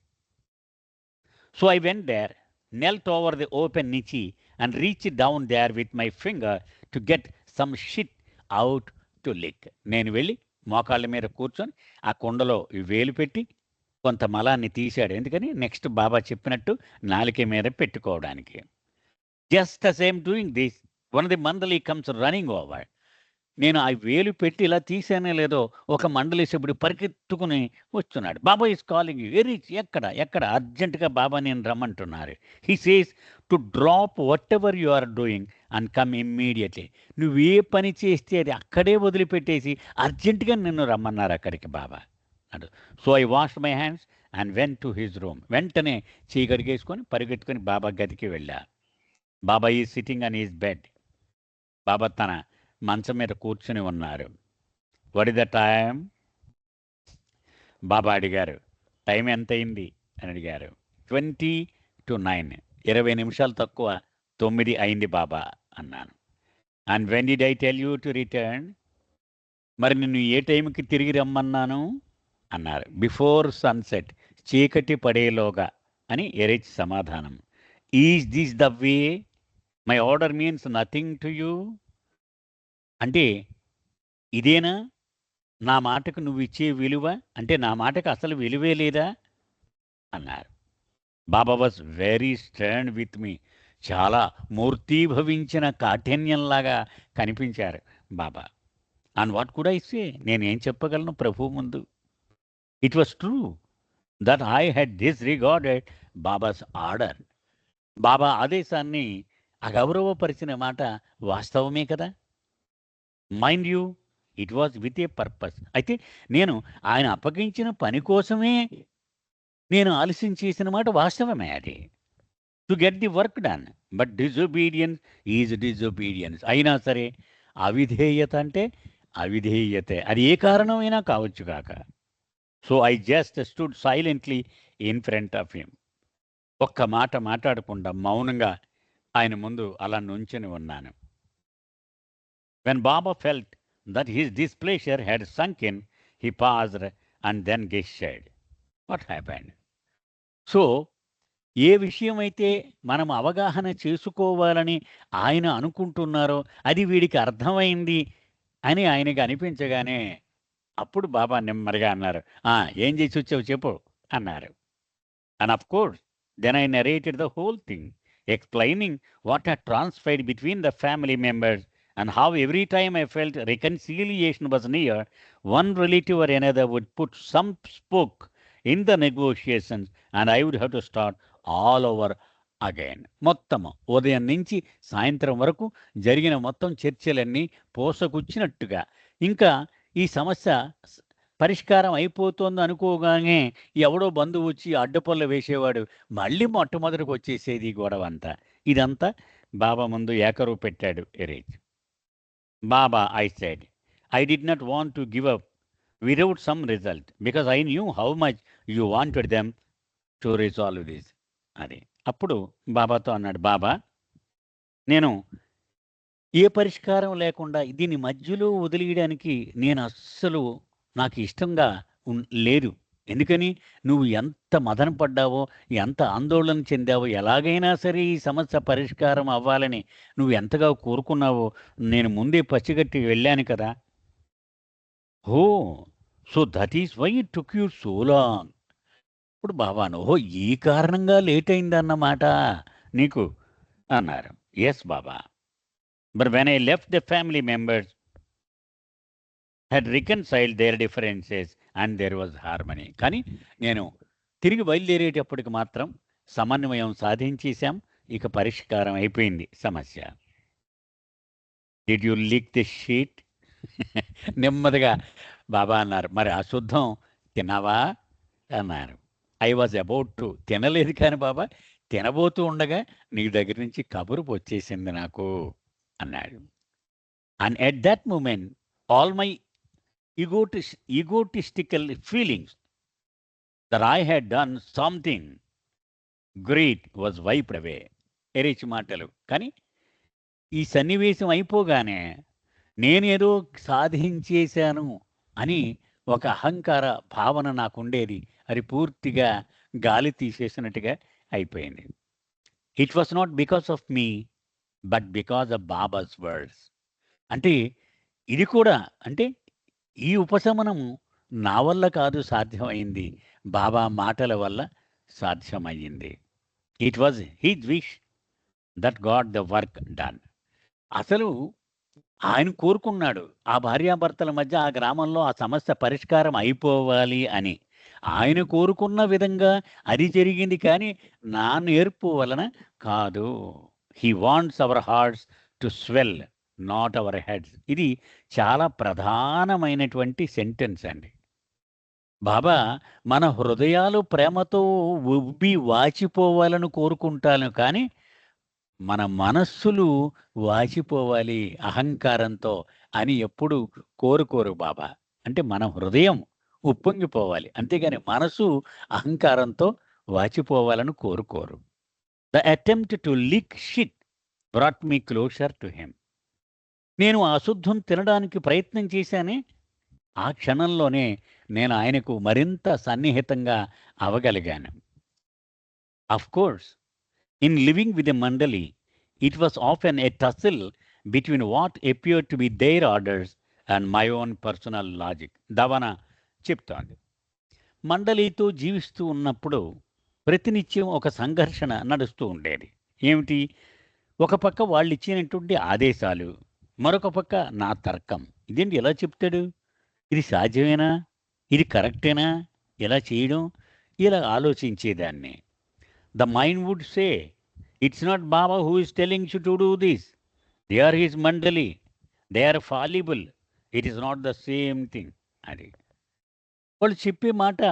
So I went there, knelt over the open niche and reached down there with my finger to get some shit out to lick. నేను వెళ్ళి మోకాళ్ళ మీద కూర్చొని ఆ కుండలో వేలు పెట్టి కొంత మలాన్ని తీశాడు. ఎందుకని? నెక్స్ట్ బాబా చెప్పినట్టు నాలిక మీద పెట్టుకోవడానికి. Just as I am doing this, one of the mandali comes running over. నేను ఆ వేలు పెట్టి ఇలా తీసానే లేదో ఒక మండలి సభ్యుడు పరిగెత్తుకుని వస్తున్నాడు. Baba is calling you. ఎక్కడ ఎక్కడ అర్జెంటుగా బాబా నేను రమ్మంటున్నారు. He says to drop whatever you are doing and come immediately. నువ్వు ఏ పని చేస్తే అది అక్కడే వదిలిపెట్టేసి అర్జెంటుగా నిన్ను రమ్మన్నారు అక్కడికి బాబా అన్నాడు. So I wash my hands and went to his room. వెంటనే చీకటిగేసుకొని పరిగెత్తుకొని బాబా గదికి వెళ్ళా. బాబా ఈ sitting on his bed. Baba తన మంచం మీద కూర్చుని ఉన్నారు. What is the time? Baba అడిగారు. టైం ఎంత అయింది అని అడిగారు. 8:20 20 నిమిషాలు తక్కువ 9 అయింది బాబా అన్నాను. And when did I tell you to return? మరి నిన్ను ఏ టైంకి తిరిగి రమ్మన్నాను అన్నారు. బిఫోర్ సన్సెట్, చీకటి పడేలోగా అని ఎరిచ్ సమాధానం. Is this the way? My order means nothing to you. అంటే ఇదేనా నా మాటకు నువ్వు ఇచ్చే విలువ? అంటే నా మాటకు అసలు విలువే లేదా అన్నారు. Baba was very stern with me. చాలా మూర్తీభవించిన కాఠిన్యంలాగా కనిపించారు Baba. And what could I say? నేనేం చెప్పగలను ప్రభు ముందు? It was true that I had disregarded Baba's order. Baba ఆదేశాన్ని అగౌరవపరిచిన మాట వాస్తవమే కదా. Mind you, it was with a purpose. అయితే నేను ఆయన అప్పగించిన పని కోసమే నేను ఆలస్యం చేసిన మాట వాస్తవమే. అది to get the work done. But disobedience is disobedience. అయినా సరే అవిధేయత అంటే అవిధేయతే, అది ఏ కారణమైనా కావచ్చు కాక. So I just stood silently in front of him. ఒక్క మాట మాట్లాడకుండా మౌనంగా ఆయన ముందు అలా నుంచుని ఉన్నాను. When Baba felt that his displeasure had sunk in, he paused and then gestured. What happened? So ఏ విషయమైతే మనం అవగాహన చేసుకోవాలని ఆయన అనుకుంటున్నారో అది వీడికి అర్థమైంది అని ఆయనకి అనిపించగానే అప్పుడు బాబా నెమ్మదిగా అన్నారు, ఏం చేసి వచ్చావు చెప్పు అన్నారు. And of course, then I narrated the whole thing, explaining what had transpired between the family members and how every time I felt reconciliation was near, one relative or another would put some spoke in the negotiations and I would have to start all over again. మొత్తము ఉదయం నుంచి సాయంత్రం వరకు జరిగిన మొత్తం చర్చలన్నీ పోసగుచ్చినట్టుగా ఇంకా ఈ సమస్య పరిష్కారం అయిపోతుంది అనుకోగానే ఎవడో బంధువు వచ్చి అడ్డపొల్ల వేసేవాడు, మళ్ళీ మొట్టమొదటికి వచ్చేసేది గొడవ అంతా. ఇదంతా బాబా ముందు ఏకరువు పెట్టాడు erase. Baba, I said, I did not want to give up without some result because I knew how much you wanted them to resolve this. అది అప్పుడు బాబాతో అన్నాడు, బాబా నేను ఏ పరిష్కారం లేకుండా దీని మధ్యలో వదిలేయడానికి నేను అస్సలు నాకు ఇష్టంగా లేదు. ఎందుకని? నువ్వు ఎంత మదన పడ్డావో, ఎంత ఆందోళన చెందావో, ఎలాగైనా సరే ఈ సమస్య పరిష్కారం అవ్వాలని నువ్వు ఎంతగా కోరుకున్నావో నేను ముందే పచ్చిగట్టి వెళ్ళాను కదా. Oh so that is why it took you so long. ఇప్పుడు బాబాను, ఓహో ఈ కారణంగా లేట్ అయిందన్నమాట నీకు అన్నారు. Yes Baba, but when I left the family members had reconciled their differences and there was harmony. కానీ నేను తిరిగి బయలుదేరేటప్పటికి మాత్రం సమన్వయం సాధించేశాం. ఇక పరిష్కారం అయిపోయింది సమస్య. Did you leak the sheet? నెమ్మదిగా బాబా అన్నారు. మరి అశుద్ధం తిన్నావా అన్నారు. I was about to. తినలేదు కానీ బాబా, తినబోతూ ఉండగా నీ దగ్గర నుంచి కబురు వచ్చేసింది నాకు అన్నాడు. And at that moment all my egotistical feelings that I had done something great was wiped away. Eruch మాటలు. కానీ ఈ సన్నివేశం అయిపోగానే నేనేదో సాధించేశాను అని ఒక అహంకార భావన నాకుండేది. అది పూర్తిగా గాలి తీసేసినట్టుగా అయిపోయింది. It was not because of me but because of babas words. అంటే ఇది కూడా, అంటే ఈ ఉపశమనము నా వల్ల కాదు సాధ్యమైంది, బాబా మాటల వల్ల సాధ్యమయ్యింది. It was his wish that got the work done. అసలు ఆయన కోరుకున్నాడు ఆ భార్యాభర్తల మధ్య ఆ గ్రామంలో ఆ సమస్య పరిష్కారం అయిపోవాలి అని. ఆయన కోరుకున్న విధంగా అది జరిగింది, కానీ నా నేర్పు వలన కాదు. He wants our hearts to swell, not our heads. ఇది చాలా ప్రధానమైనటువంటి సెంటెన్స్ అండి. బాబా మన హృదయాలు ప్రేమతో ఉబ్బి వాచిపోవాలని కోరుకుంటాను, కానీ మన మనస్సులు వాచిపోవాలి అహంకారంతో అని ఎప్పుడు కోరుకోరు బాబా. అంటే మన హృదయం ఉప్పొంగిపోవాలి, అంతేగాని మనసు అహంకారంతో వాచిపోవాలని కోరుకోరు. The attempt to lick shit brought me closer to him. నేను ఆ అశుద్ధం తినడానికి ప్రయత్నం చేశానే, ఆ క్షణంలోనే నేను ఆయనకు మరింత సన్నిహితంగా అవగలిగాను. Of course, in living with a mandali, it was often a tussle between what appeared to be their orders and my own personal logic. దవన చెప్తోంది, మండలితో జీవిస్తూ ఉన్నప్పుడు ప్రతినిత్యం ఒక సంఘర్షణ నడుస్తూ ఉండేది. ఏమిటి? ఒక పక్క వాళ్ళు ఇచ్చినటువంటి ఆదేశాలు, మరొక పక్క నా తర్కం. ఇదేంటి ఎలా చెప్తాడు? ఇది సాధ్యమేనా? ఇది కరెక్టేనా? ఎలా చేయడం? ఇలా ఆలోచించేదాన్ని. The mind would say, it's not Baba who is telling you to do this. They are his mandali, they are fallible, it is not the same thing. అది వాళ్ళు చెప్పే మాట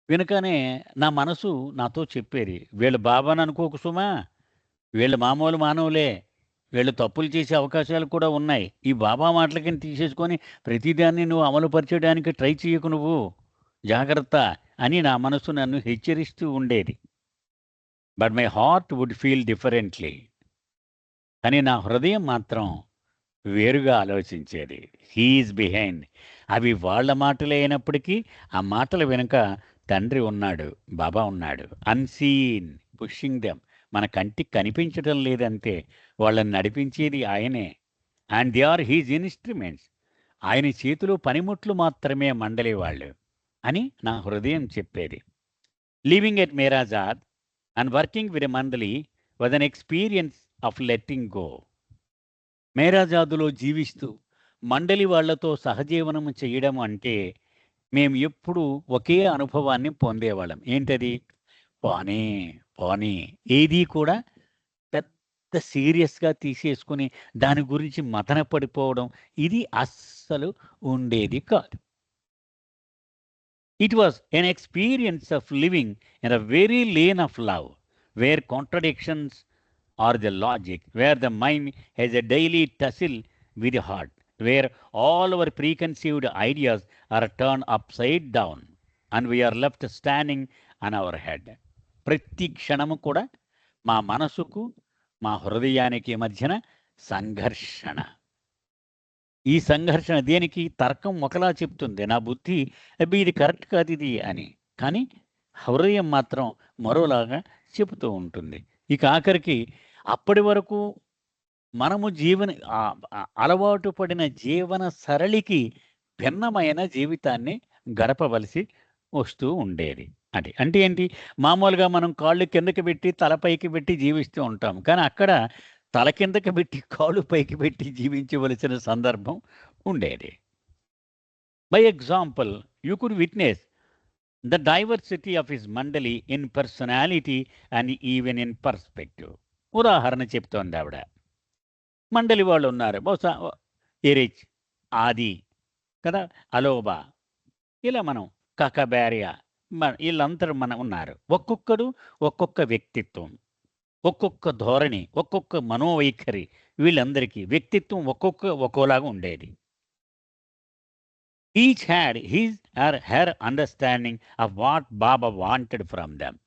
వినకనే నా మనసు నాతో చెప్పేది, వీళ్ళు బాబాని అనుకోకు సుమా, వీళ్ళు మామూలు మానవులే, వీళ్ళు తప్పులు చేసే అవకాశాలు కూడా ఉన్నాయి. ఈ బాబా మాటలకి తీసేసుకొని ప్రతిదాన్ని నువ్వు అమలుపరచడానికి ట్రై చేయకు, నువ్వు జాగ్రత్త అని నా మనసు నన్ను హెచ్చరిస్తూ ఉండేది. But my heart would feel differently. కానీ నా హృదయం మాత్రం వేరుగా ఆలోచించేది. He is behind. అవి వాళ్ళ మాటలే అయినప్పటికీ ఆ మాటల వెనుక తండ్రి ఉన్నాడు, బాబా ఉన్నాడు. Unseen pushing them. మన కంటికి కనిపించడం లేదంతే, వాళ్ళని నడిపించేది ఆయనే. And they are his instruments. ఆయన చేతిలో పనిముట్లు మాత్రమే మండలి వాళ్ళు అని నా హృదయం చెప్పేది. Living at Meherazad and working with a mandali was an experience of letting go. మేరాజాదులో జీవిస్తూ మండలి వాళ్లతో సహజీవనం చేయడం అంటే మేము ఎప్పుడూ ఒకే అనుభవాన్ని పొందేవాళ్ళం. ఏంటది? పోనీ పోనీ, ఏది కూడా పెద్ద సీరియస్గా తీసేసుకుని దాని గురించి మదన పడిపోవడం, ఇది అస్సలు ఉండేది కాదు. It was an experience of living in a very lane of love, where contradictions are the logic, where the mind has a daily tussle with the heart, where all our preconceived ideas are turned upside down and we are left standing on our head. ప్రతి క్షణము కూడా మా మనసుకు మా హృదయానికి మధ్యన సంఘర్షణ. ఈ సంఘర్షణ దేనికి? తర్కం ఒకలా చెప్తుంది, నా బుద్ధి అబ్బి ఇది కరెక్ట్ కాదు ఇది అని, కానీ హృదయం మాత్రం మరోలాగా చెబుతూ ఉంటుంది. ఇక ఆఖరికి అప్పటి వరకు మనము అలవాటు పడిన జీవన సరళికి భిన్నమైన జీవితాన్ని గడపవలసి వస్తూ ఉండేది. అది అంటే ఏంటి? మామూలుగా మనం కాళ్ళు కిందకి పెట్టి తలపైకి పెట్టి జీవిస్తూ ఉంటాం, కానీ అక్కడ తల కిందకి పెట్టి కాళ్ళు పైకి పెట్టి జీవించవలసిన సందర్భం ఉండేది. By example, you could witness the diversity of his mandali in personality and even in perspective. ఉదాహరణ చెప్తోంది ఆవిడ. మండలి వాళ్ళు ఉన్నారు, బహుశా ఎరిచ్, ఆది కదా, అలోబా, ఇలా మనం కకబేరియా, వీళ్ళందరూ మన ఉన్నారు. ఒక్కొక్కడు ఒక్కొక్క వ్యక్తిత్వం, ఒక్కొక్క ధోరణి, ఒక్కొక్క మనోవైఖరి, వీళ్ళందరికీ వ్యక్తిత్వం ఒక్కోలాగా ఉండేది. Each had his or her understanding of what Baba wanted from them.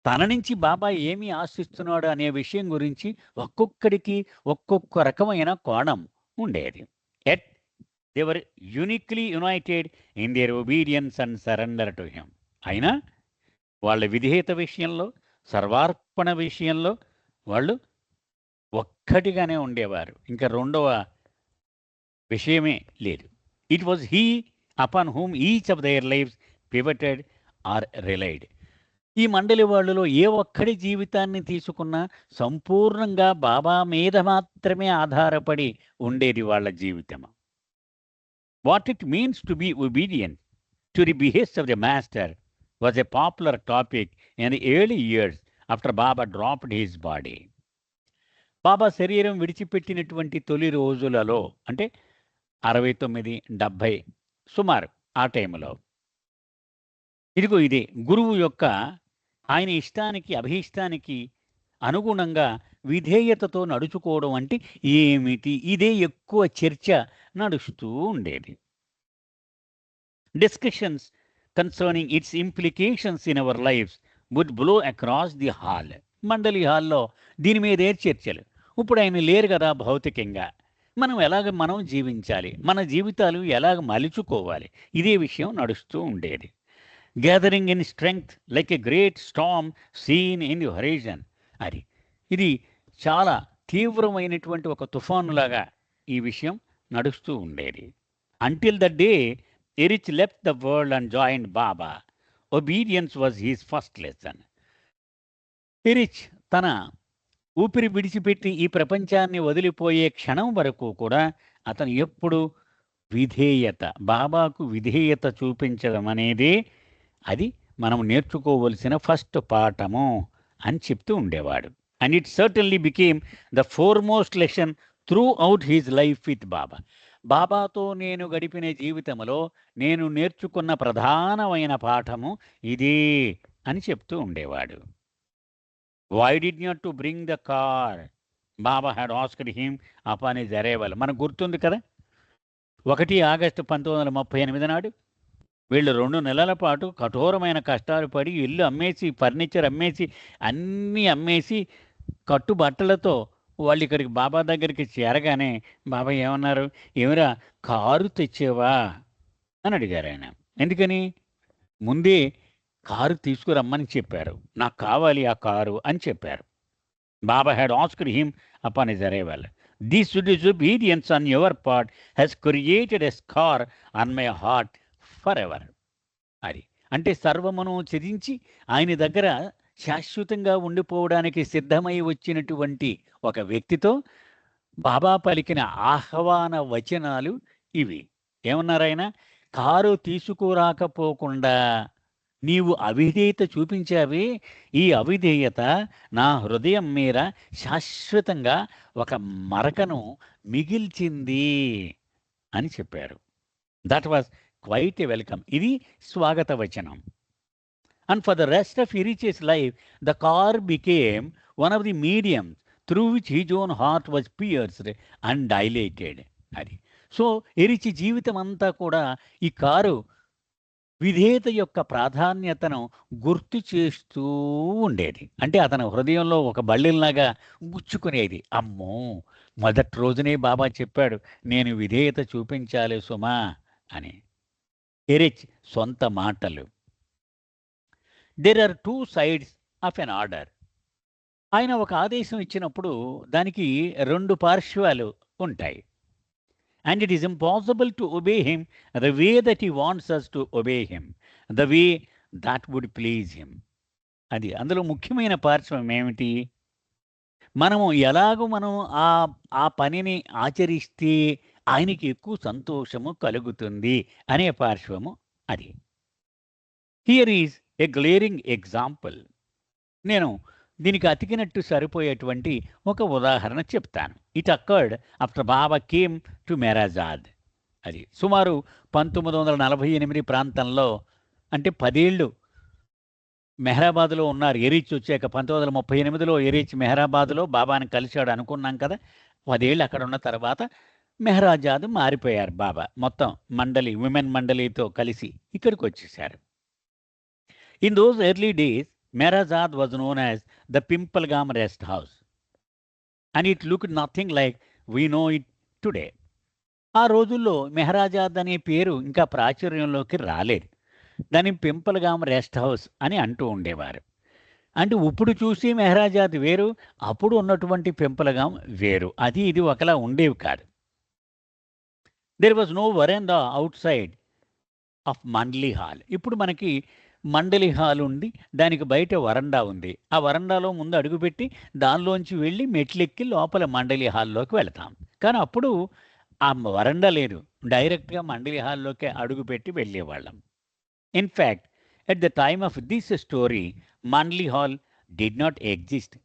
తన నుంచి బాబా ఏమి ఆశిస్తున్నాడు అనే విషయం గురించి ఒక్కొక్కడికి ఒక్కొక్క రకమైన కోణం ఉండేది. At they were uniquely United in there obedience and surrender to him. అయినా వాళ్ళ విధేయత విషయంలో, సర్వార్పణ విషయంలో వాళ్ళు ఒక్కటిగానే ఉండేవారు. ఇంకా రెండవ విషయమే లేదు. It was he upon whom each of their lives pivoted or relied. ఈ మండలి వాళ్ళలో ఏ ఒక్కడి జీవితాన్ని తీసుకున్నా సంపూర్ణంగా బాబా మీద మాత్రమే ఆధారపడి ఉండేది వాళ్ళ జీవితం. What it means to be obedient to the behests of the master was a popular topic in the early years after Baba dropped his body. బాబా శరీరం విడిచిపెట్టినటువంటి తొలి రోజులలో, అంటే 69, 70 సుమారు ఆ టైంలో, ఇదిగో ఇదే గురువు యొక్క ఆయన ఇష్టానికి అభీష్టానికి అనుగుణంగా విధేయతతో నడుచుకోవడం అంటే ఏమిటి, ఇదే ఎక్కువ చర్చ నడుస్తూ ఉండేది. Discussions concerning its implications in our lives would blow across the hall. మండలి హాల్లో దీని మీదే చర్చలు. ఇప్పుడు ఆయన లేరు కదా భౌతికంగా, మనం జీవించాలి, మన జీవితాలు ఎలాగ మలుచుకోవాలి, ఇదే విషయం నడుస్తూ ఉండేది. Gathering in strength like a great storm seen in the horizon. అది ఇది చాలా తీవ్రమైనటువంటి ఒక తుఫానులాగా ఈ విషయం నడుస్తూ ఉండేది. Until the day Erich left the world and joined Baba. Obedience was his first lesson. Erich తన ఊపిరి విడిచిపెట్టి ఈ ప్రపంచాన్ని వదిలిపోయే క్షణం వరకు కూడా అతను ఎప్పుడు విధేయత, బాబాకు విధేయత చూపించడం అనేది అది మనం నేర్చుకోవలసిన ఫస్ట్ పాఠము అని చెప్తూ ఉండేవాడు. And it certainly became the foremost lesson throughout his life with Baba. బాబాతో నేను గడిపిన జీవితంలో నేను నేర్చుకున్న ప్రధానమైన పాఠము ఇదే అని చెప్తూ ఉండేవాడు. Why did not to bring the car, Baba had asked him upon his arrival. మనకు గుర్తుంది కదా, 1 ఆగస్టు 1938 నాడు వీళ్ళు 2 నెలల పాటు కఠోరమైన కష్టాలు పడి ఇల్లు అమ్మేసి, ఫర్నిచర్ అమ్మేసి, అన్నీ అమ్మేసి, కట్టుబట్టలతో వాళ్ళు ఇక్కడికి బాబా దగ్గరికి చేరగానే బాబా ఏమన్నారు, ఏమిరా కారు తెచ్చేవా అని అడిగారు ఆయన. ఎందుకని? ముందే కారు తీసుకురమ్మని చెప్పారు, నాకు కావాలి ఆ కారు అని చెప్పారు. Baba had asked him upon his arrival, this disobedience on your part has created a scar on my heart forever. అది అంటే సర్వమును త్యజించి ఆయన దగ్గర శాశ్వతంగా ఉండిపోవడానికి సిద్ధమై వచ్చినటువంటి ఒక వ్యక్తితో బాబా పలికిన ఆహ్వాన వచనాలు ఇవి. ఏమన్నారాయన? కారు తీసుకురాకపోకుండా నీవు అవిధేయత చూపించావే, ఈ అవిధేయత నా హృదయం మీద శాశ్వతంగా ఒక మరకను మిగిల్చింది అని చెప్పారు. That was quite a welcome. ఇది స్వాగత వచనం. And for the rest of Erich's life, the car became one of the mediums through which his own heart was pierced and dilated. అది సో ఎరిచి జీవితం అంతా కూడా ఈ కారు విధేయత యొక్క ప్రాధాన్యతను గుర్తు చేస్తూ ఉండేది. అంటే అతని హృదయంలో ఒక బళ్ళిలాగా గుచ్చుకునేది. అమ్మో, మొదటి రోజునే బాబా చెప్పాడు నేను విధేయత చూపించాలి సుమా అని. ఎరిచ్ సొంత మాటలు. There are 2 sides of an order. ఆయన ఒక ఆదేశం ఇచ్చినప్పుడు దానికి 2 పార్శ్వాలు ఉంటాయి. And it is impossible to obey him the way that he wants us to obey him, the way that would please him. అది అందులో ముఖ్యమైన పార్శ్వం ఏమిటి? మనము ఎలాగో మనం ఆ పనిని ఆచరిస్తే ఆయనకి ఎక్కువ సంతోషము కలుగుతుంది అనే పార్శ్వము అది. Here is a glaring example. నేను దీనికి అతికినట్టు సరిపోయేటువంటి ఒక ఉదాహరణ చెప్తాను. It occurred after Baba came to Meherazad. అది సుమారు 1948 ప్రాంతంలో, అంటే 10 ఏళ్ళు మెహరాబాద్లో ఉన్నారు. ఎరీచ్ వచ్చాక 1938లో ఎరీచ్ మెహరాబాద్లో బాబాని కలిశాడు అనుకున్నాం కదా. 10 ఏళ్ళు అక్కడ ఉన్న తర్వాత మెహరాజాద్ మారిపోయారు బాబా. మొత్తం మండలి, విమెన్ మండలితో కలిసి ఇక్కడికి వచ్చేసారు. In those early days Meherazad was known as the Pimpalgaon rest house and it look nothing like we know it today. ఆ రోజుల్లో మెహరాజాద్ అనే పేరు ఇంకా ప్రాచుర్యంలోకి రాలేదు. దాన్ని పింపల్గామ్ రెస్ట్ హౌస్ అని అంటూ ఉండేవారు. అంటే ఇప్పుడు చూసి మెహరాజాద్ వేరు, అప్పుడు ఉన్నటువంటి పింపల్గామ్ వేరు. అది ఇది ఒకలా ఉండేవి కాదు. దేర్ వాజ్ నో వరండా అవుట్ సైడ్ ఆఫ్ మండలి హాల్. ఇప్పుడు మనకి మండలి హాల్ ఉంది, దానికి బయట వరండా ఉంది. ఆ వరండాలో ముందు అడుగుపెట్టి దానిలోంచి వెళ్ళి మెట్లెక్కి లోపల మండలి హాల్లోకి వెళతాం. కానీ అప్పుడు ఆ వరండా లేదు, డైరెక్ట్గా మండలి హాల్లోకి అడుగుపెట్టి వెళ్ళేవాళ్ళం. In fact at the time of this story మండలి హాల్ డిడ్ నాట్ ఎగ్జిస్ట్.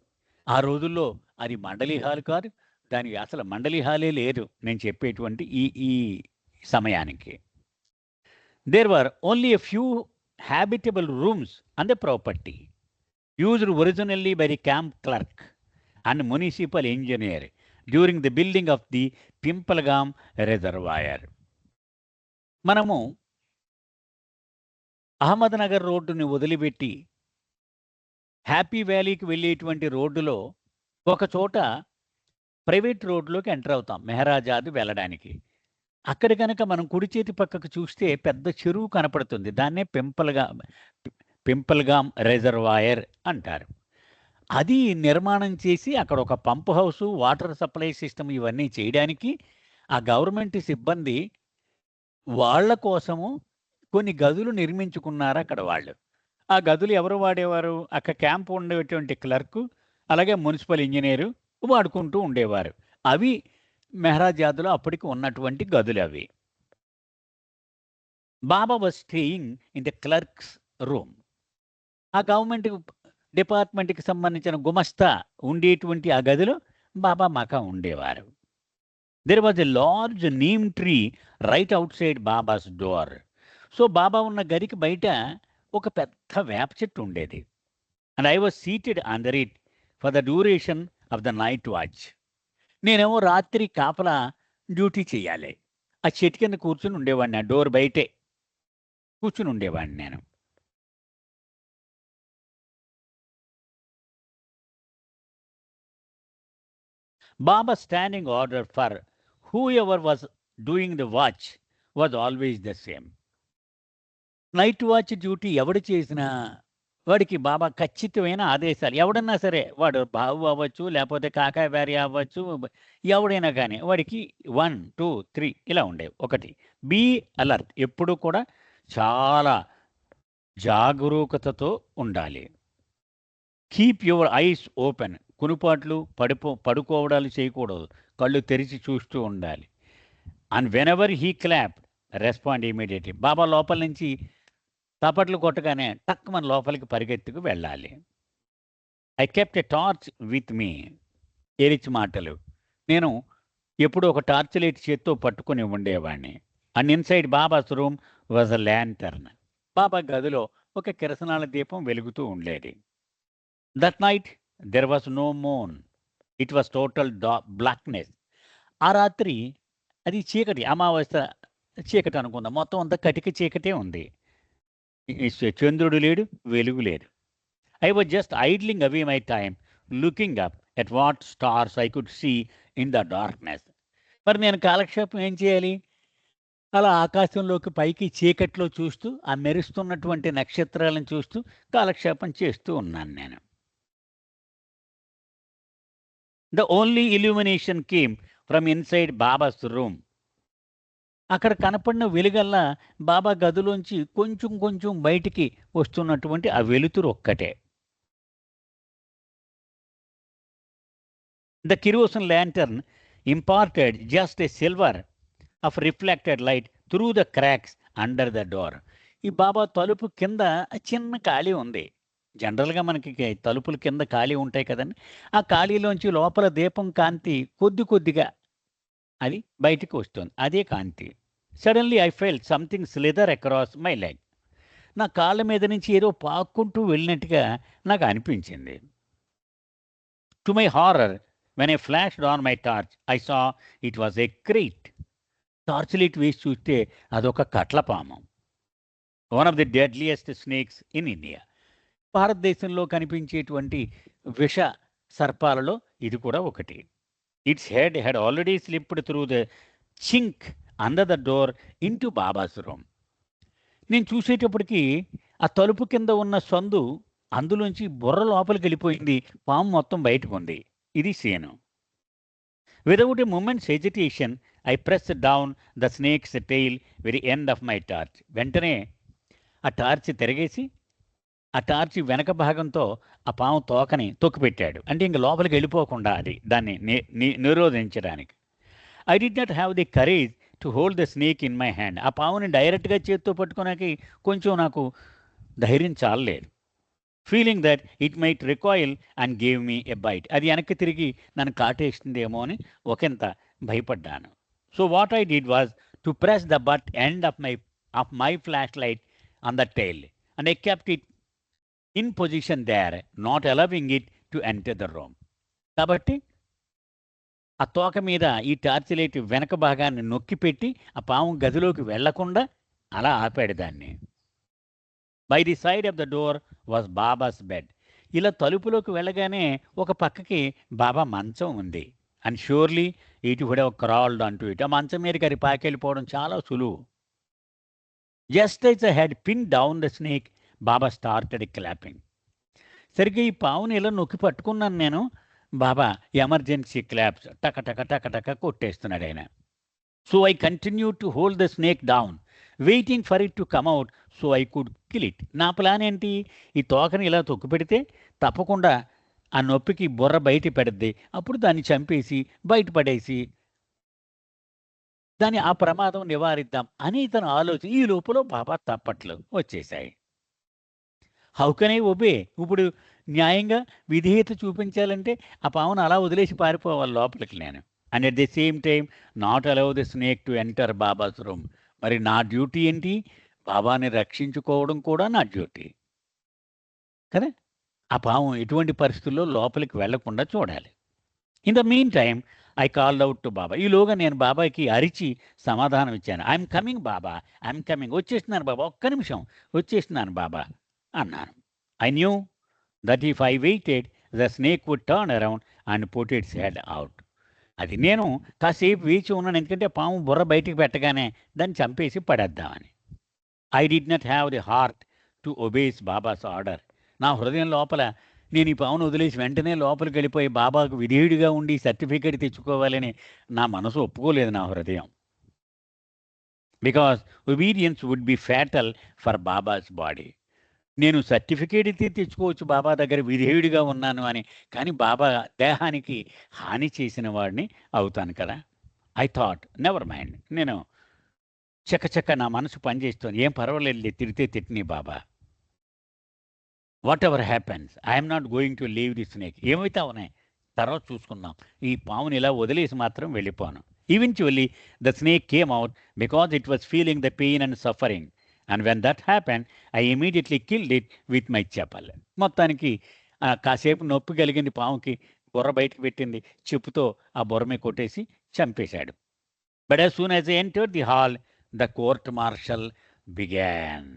ఆ రోజుల్లో అది మండలి హాల్ కాదు, దానికి అసలు మండలి హాలే లేదు నేను చెప్పేటువంటి ఈ ఈ సమయానికి. There were only a few habitable rooms on the property, used originally by the camp clerk and municipal engineer during the building of the Pimpalgam reservoir. మనము అహ్మద్నగర్ రోడ్డుని వదిలిపెట్టి హ్యాపీ వ్యాలీకి వెళ్ళేటువంటి రోడ్డులో ఒక చోట ప్రైవేట్ రోడ్లోకి ఎంటర్ అవుతాం మెహరాజాద్ వెళ్ళడానికి. అక్కడ కనుక మనం కుడి చేతి పక్కకు చూస్తే పెద్ద చెరువు కనపడుతుంది. దాన్నే పింపల్గామ్ రిజర్వాయర్ అంటారు. అది నిర్మాణం చేసి అక్కడ ఒక pump house, water supply system ఇవన్నీ చేయడానికి ఆ గవర్నమెంట్ సిబ్బంది వాళ్ళ కోసము కొన్ని గదులు నిర్మించుకున్నారు అక్కడ వాళ్ళు. ఆ గదులు ఎవరు వాడేవారు? అక్కడ క్యాంప్ ఉండేటువంటి క్లర్కు, అలాగే మున్సిపల్ ఇంజనీరు వాడుకుంటూ ఉండేవారు. అవి మెహరాజాద్లో అప్పటికి ఉన్నటువంటి గదులు అవి. Baba was staying in the clerk's room. ఆ గవర్నమెంట్ డిపార్ట్మెంట్కి సంబంధించిన గుమస్తా ఉండేటువంటి ఆ గదిలో బాబా మకా ఉండేవారు. There was a large neem tree right outside Baba's door. So Baba ఉన్న గదికి బయట ఒక పెద్ద వేప చెట్టు ఉండేది. And I was seated under it for the duration of the night watch. నేనేమో రాత్రి కాపలా డ్యూటీ చేయాలి. ఆ చెట్టు కింద కూర్చుని ఉండేవాడిని, ఆ డోర్ బయటే కూర్చుని ఉండేవాడిని నేను. Baba standing order for whoever was doing the watch was always the same. Night watch duty ఎవడు చేసినా వాడికి బాబా ఖచ్చితమైన ఆదేశాలు. ఎవడన్నా సరే, వాడు బాబు అవ్వచ్చు, లేకపోతే కాకాయ భార్య అవ్వచ్చు, ఎవడైనా కానీ వాడికి 1, 2, 3 ఇలా ఉండేవి. ఒకటి, బీ అలర్ట్, ఎప్పుడు కూడా చాలా జాగరూకతతో ఉండాలి. కీప్ యువర్ ఐస్ ఓపెన్, కునుపాట్లు పడుకోవడాలు చేయకూడదు, కళ్ళు తెరిచి చూస్తూ ఉండాలి. And whenever he clap respond immediately. Baba లోపల నుంచి తపట్లు కొట్టగానే టక్ మన లోపలికి పరిగెత్తుకు వెళ్ళాలి. I kept a torch with me. Eruch మాటలు, నేను ఎప్పుడు ఒక టార్చ్ లైట్ చేత్తో పట్టుకుని ఉండేవాడిని. And inside Baba's room was a lantern. Baba గదిలో ఒక కిరసనాల దీపం వెలుగుతూ ఉండేది. That night there was no moon, it was total blackness. ఆ రాత్రి అది చీకటి, అమావాస్య చీకటి అనుకుందాం, మొత్తం అంతా కటిక చీకటే ఉంది. చంద్రుడు లేడు, వెలుగు లేదు. I was just idling away my time looking up at what stars I could see in the darkness. మరి నేను కాలక్షేపం ఏం చేయాలి? అలా ఆకాశంలోకి పైకి చీకట్లో చూస్తూ ఆ మెరుస్తున్నటువంటి నక్షత్రాలను చూస్తూ కాలక్షేపం చేస్తూ ఉన్నాను నేను. The only illumination came from inside Baba's room. అక్కడ కనపడిన వెలుగల్లా బాబా గదిలోంచి కొంచెం కొంచెం బయటికి వస్తున్నటువంటి ఆ వెలుతురు ఒక్కటే. The kerosene lantern imparted just a silver of reflected light through the cracks under the door. ఈ బాబా తలుపు కింద చిన్న ఖాళీ ఉంది. జనరల్‌గా మనకి తలుపుల కింద ఖాళీ ఉంటాయి కదండీ! ఆ ఖాళీలోంచి లోపల దీపం కాంతి కొద్ది కొద్దిగా అది బయటికి వస్తుంది. అదే కాంతి. Suddenly I felt something slither across my leg. నా కాళ్ళ మీద నుంచి ఏదో పాక్కుంటూ వెళ్ళినట్టుగా నాకు అనిపించింది. To my horror when I flashed on my torch I saw it was a krait. Torch light వేసి చూస్తే అదొక కట్లపాము. One of the deadliest snakes in India. భారతదేశంలో కనిపించేటువంటి విష సర్పాలలో ఇది కూడా ఒకటి. Its head had already slipped through the chink under the door into babas room. నేను చూసేటప్పటికి ఆ తలుపు కింద ఉన్న సందు అందులోంచి బుర్ర లోపలికి వెళ్ళిపోయింది. పాము మొత్తం బయటకు ఉంది. ఇది scene. Without a moment's hesitation I press down the snake's tail very end of my torch. వెంటనే ఆ టార్చ్ తిరగేసి ఆ టార్చ్ వెనక భాగంతో ఆ పాము తోకని తొక్కిపెట్టాడు. అంటే ఇంక లోపలికి వెళ్ళిపోకుండా అది దాన్ని నిరోధించడానికి. I did not have the courage to hold the snake in my hand. ఆ పాముని డైరెక్ట్గా చేత్తో పట్టుకోడానికి కొంచెం నాకు ధైర్యం చాలలేదు. Feeling that it might recoil and gave me a bite. అది వెనక్కి తిరిగి నన్ను కాటేస్తుందేమో అని ఒకంత భయపడ్డాను. So what I did was to press the butt end of my flash light on the tail and I kept it in position there, not allowing it to enter the room. కాబట్టి ఆ తోక మీద ఈ torch light వెనక భాగాన్ని నొక్కి పెట్టి ఆ పాము గదిలోకి వెళ్లకుండా అలా ఆపాడు దాన్ని. By the side of the door was Baba's bed. ఇలా తలుపులోకి వెళ్ళగానే ఒక పక్కకి బాబా మంచం ఉంది. And surely it would have crawled onto it. ఆ మంచం మీదకి అది పాకెళ్ళిపోవడం చాలా సులువు. Just as I had pin down the snake Baba started clapping. సరిగ్గా ఈ పావుని ఇలా నొక్కి పట్టుకున్నాను నేను. బాబా ఎమర్జెన్సీ క్లాప్స్ టక టక టక టక కొట్టేస్తున్నాడు ఆయన. So I continue to hold the snake down waiting for it to come out so I could kill it. నా ప్లాన్ ఏంటి? ఈ తోకని ఇలా తొక్కి పెడితే తప్పకుండా ఆ నొప్పికి బుర్ర బయట పెడద్ది. అప్పుడు దాన్ని చంపేసి బయటపడేసి దాన్ని ఆ ప్రమాదం నివారిద్దాం అని తన ఆలోచన. ఈ లోపల బాబా తప్పట్లు వచ్చేశాయి. How can I obey? ఇప్పుడు న్యాయంగా విధేయత చూపించాలంటే ఆ పావును అలా వదిలేసి పారిపోవాలి లోపలికి నేను. And at the same time not allow the snake to enter babas room. మరి నా డ్యూటీ ఏంటి? బాబాని రక్షించుకోవడం కూడా నా డ్యూటీ కదా. ఆ పాము ఎటువంటి పరిస్థితుల్లో లోపలికి వెళ్లకుండా చూడాలి. In the mean time I called out to Baba. ఈలోగా నేను బాబాకి అరిచి సమాధానం ఇచ్చాను. I'm coming Baba, I'm coming. వచ్చేస్తున్నాను బాబా, ఒక్క నిమిషం వచ్చేస్తున్నాను బాబా అన్నాను. I knew that if I waited the snake would turn around and put its head out. అది నేను కాసేపు వేచి ఉన్నాను. ఎందుకంటే పాము బుర్ర బయటికి పెట్టగానే దాన్ని చంపేసి పడేద్దామని. I did not have the heart to obey Baba's order. నా హృదయం లోపల నేను ఈ పావును వదిలేసి వెంటనే లోపలికి వెళ్ళిపోయి బాబాకు విధేయుడిగా ఉండి సర్టిఫికేట్ తెచ్చుకోవాలని నా మనసు ఒప్పుకోలేదు, నా హృదయం. Because obedience would be fatal for Baba's body. నేను సర్టిఫికేట్ తెచ్చుకోవచ్చు బాబా దగ్గర విధేయుడిగా ఉన్నాను అని, కానీ బాబా దేహానికి హాని చేసిన వాడిని అవుతాను కదా. I thought never mind. నేను చకచక నా మనసు పనిచేస్తుంది. ఏం పర్వాలేదు, తిడితే తిట్టిని Baba. Whatever happens I'm not going to leave the snake. ఏమైతే ఉన్నాయి తర్వాత చూసుకుందాం. ఈ పాముని ఇలా వదిలేసి మాత్రం వెళ్ళిపోను. Eventually the snake came out because it was feeling the pain and suffering. And when that happen I immediately killed it with my chappal. మొత్తానికి కాసేపు నొప్పి కలిగింది పాముకి, బుర్ర బయటకు పెట్టింది, చెప్పుతో ఆ బుర్ర మీద కొట్టేసి చంపేశాడు. But as soon as I entered the hall the court martial began.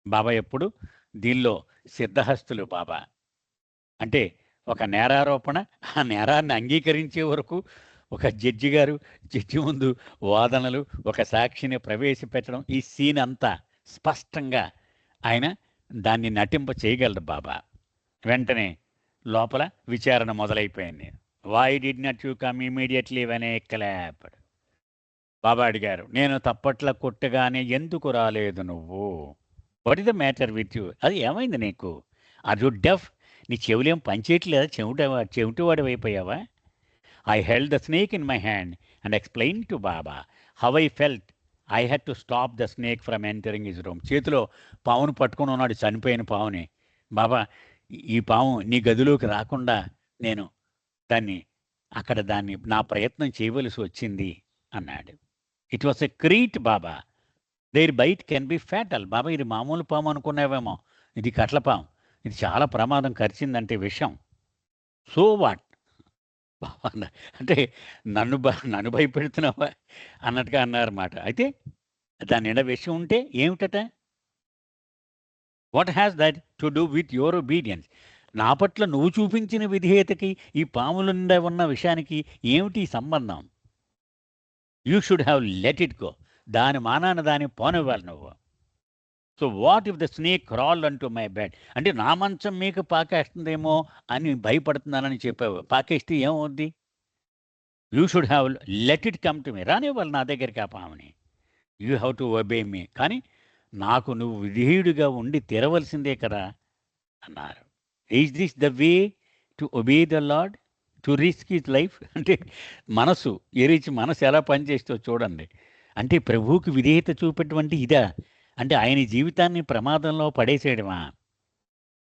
Baba ఎప్పుడు దీనిలో సిద్ధహస్తులు బాబా. అంటే ఒక నేరారోపణ, ఆ నేరాన్ని అంగీకరించే వరకు ఒక జడ్జి గారు జడ్జి ముందు వాదనలు, ఒక సాక్షిని ప్రవేశపెట్టడం, ఈ సీన్ అంతా స్పష్టంగా ఆయన దాన్ని నటింప చేయగలడు బాబా. వెంటనే లోపల విచారణ మొదలైపోయింది. Why did not you come immediately when I clapped? Baba అడిగారు. నేను తప్పట్ల కొట్టగానే ఎందుకు రాలేదు నువ్వు? What is the matter with you? అది ఏమైంది నీకు? Are you deaf? నీ చెవులేం పనిచేయట్లేదా? చెవిటివాడు అయిపోయావా? I held the snake in my hand and explain to Baba how I felt I had to stop the snake from entering his room. చేతిలో పావును పట్టుకొని ఉన్నాడు, చనిపోయిన పావుని. బాబా, ఈ పాము నీ గదిలోకి రాకుండా నేను దాన్ని నా ప్రయత్నం చేయవలసి వచ్చింది అన్నాడు. It was a krait Baba. Their bite can be fatal. Baba, ఇది మామూలు పాము అనుకున్నావేమో, ఇది కట్ల పాము, ఇది చాలా ప్రమాదం, కరిచిందంటే విషం. సో వాట్ బాబా అంటే నన్ను భయపెడుతున్నావా అన్నట్టుగా అన్నారన్నమాట. అయితే దాని నిండా విషయం ఉంటే ఏమిటట? What has that to do with your obedience? నా పట్ల నువ్వు చూపించిన విధేయతకి ఈ పాముల నిండా ఉన్న విషయానికి ఏమిటి సంబంధం? You should have let it go. దాని మానాన దాన్ని పోనివ్వాలి నువ్వు. So what if the snake crawled అంటూ మై బెడ్? అంటే నా మంచం మీకు పాకేస్తుందేమో అని భయపడుతున్నానని చెప్పావు. పాకేస్తే ఏమవుద్ది? You should have let it come to me. రానివ్వాలి నా దగ్గరికి ఆ పాముని. You have to obey me. కానీ నాకు నువ్వు విధేయుడిగా ఉండి తీరవలసిందే కదా అన్నారు. Is this the way to obey the lord, to risk his life? అంటే మనసు మనసు ఎలా పనిచేస్తో చూడండి. అంటే ప్రభువుకి విధేయత చూపేటువంటి ఇదా? అంటే ఆయన జీవితాన్ని ప్రమాదంలో పడేసేయడమా?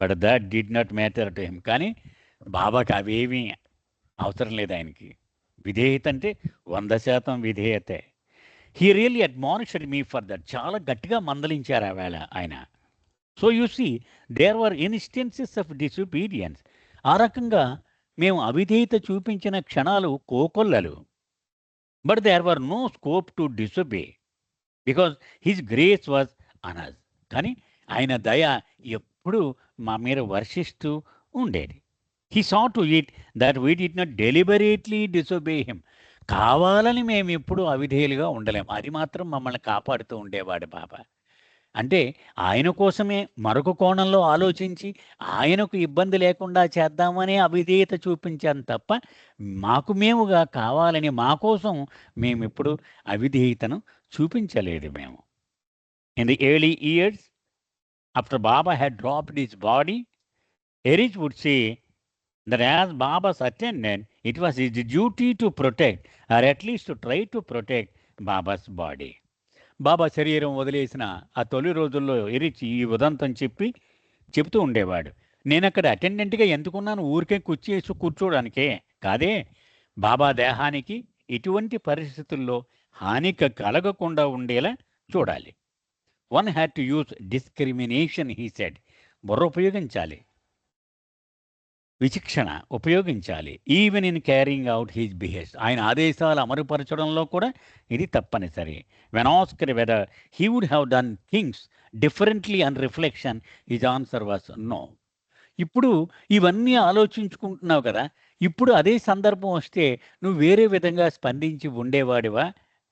But that did not matter to him. కానీ బాబాకి అవేమీ అవసరం లేదు ఆయనకి. విధేయత అంటే 100% విధేయతే. He really admonished me for that. చాలా గట్టిగా మందలించారు ఆ వేళ ఆయన. So you see there were instances of disobedience. ఆ రకంగా మేము అవిధేయత చూపించిన క్షణాలు కోకొల్లలు. But there were no scope to disobey because his grace was on us. కానీ ఆయన దయ ఎప్పుడు మా మీద వర్షిస్తూ ఉండేది. He saw to it that we did not deliberately disobey him. కావాలని మేము ఎప్పుడు అవిధేయులుగా ఉండలేము. అది మాత్రం మమ్మల్ని కాపాడుతూ ఉండేవాడు బాబా. అంటే ఆయన కోసమే మరొక కోణంలో ఆలోచించి ఆయనకు ఇబ్బంది లేకుండా చేద్దామనే అవిధేయత చూపించాను తప్ప మాకు మేముగా కావాలని మా కోసం మేమెప్పుడు అవిధేయతను చూపించలేదు మేము. In the early years after Baba had dropped his body, Erich would say that as Baba's attendant, it was his duty to protect, or at least to try to protect Baba's body. బాబా శరీరం వదిలేసిన ఆ తొలి రోజుల్లో ఎరిచి ఈ ఉదంతం చెబుతూ ఉండేవాడు. నేను అక్కడ అటెండెంట్గా ఎందుకున్నాను? ఊరికే కూర్చోడానికే కాదే. బాబా దేహానికి ఎటువంటి పరిస్థితుల్లో హాని కలగకుండా ఉండేలా చూడాలి. One had to use discrimination, he said. బుర్ర ఉపయోగించాలి, విచక్షణ ఉపయోగించాలి. Even in carrying out his behests. ఆయన ఆదేశాలు అమలుపరచడంలో కూడా ఇది తప్పనిసరి. When asked whether he would have done things differently on reflection, his answer was no. ఇప్పుడు ఇవన్నీ ఆలోచించుకుంటున్నావు కదా, ఇప్పుడు అదే సందర్భం వస్తే నువ్వు వేరే విధంగా స్పందించి ఉండేవాడివా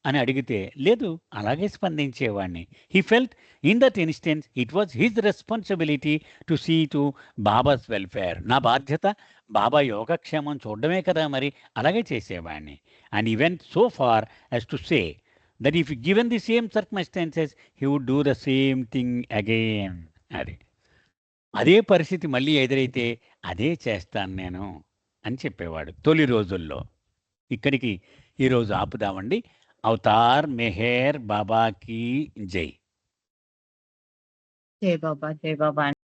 అని అడిగితే లేదు, అలాగే స్పందించేవాడిని. He felt in that instance it was his responsibility to see to Baba's welfare. నా బాధ్యత బాబా యోగక్షేమం చూడడమే కదా, మరి అలాగే చేసేవాడిని. And even so far as to say that if given the same circumstances he would do the same thing again. అదే పరిస్థితి మళ్ళీ ఎదురైతే అదే చేస్తాను నేను అని చెప్పేవాడు తొలి రోజుల్లో. ఇక్కడికి ఈరోజు ఆపుదామండి. అవతార్ మెహర్ బాబా की जय. जय बाबा, जय बाबा.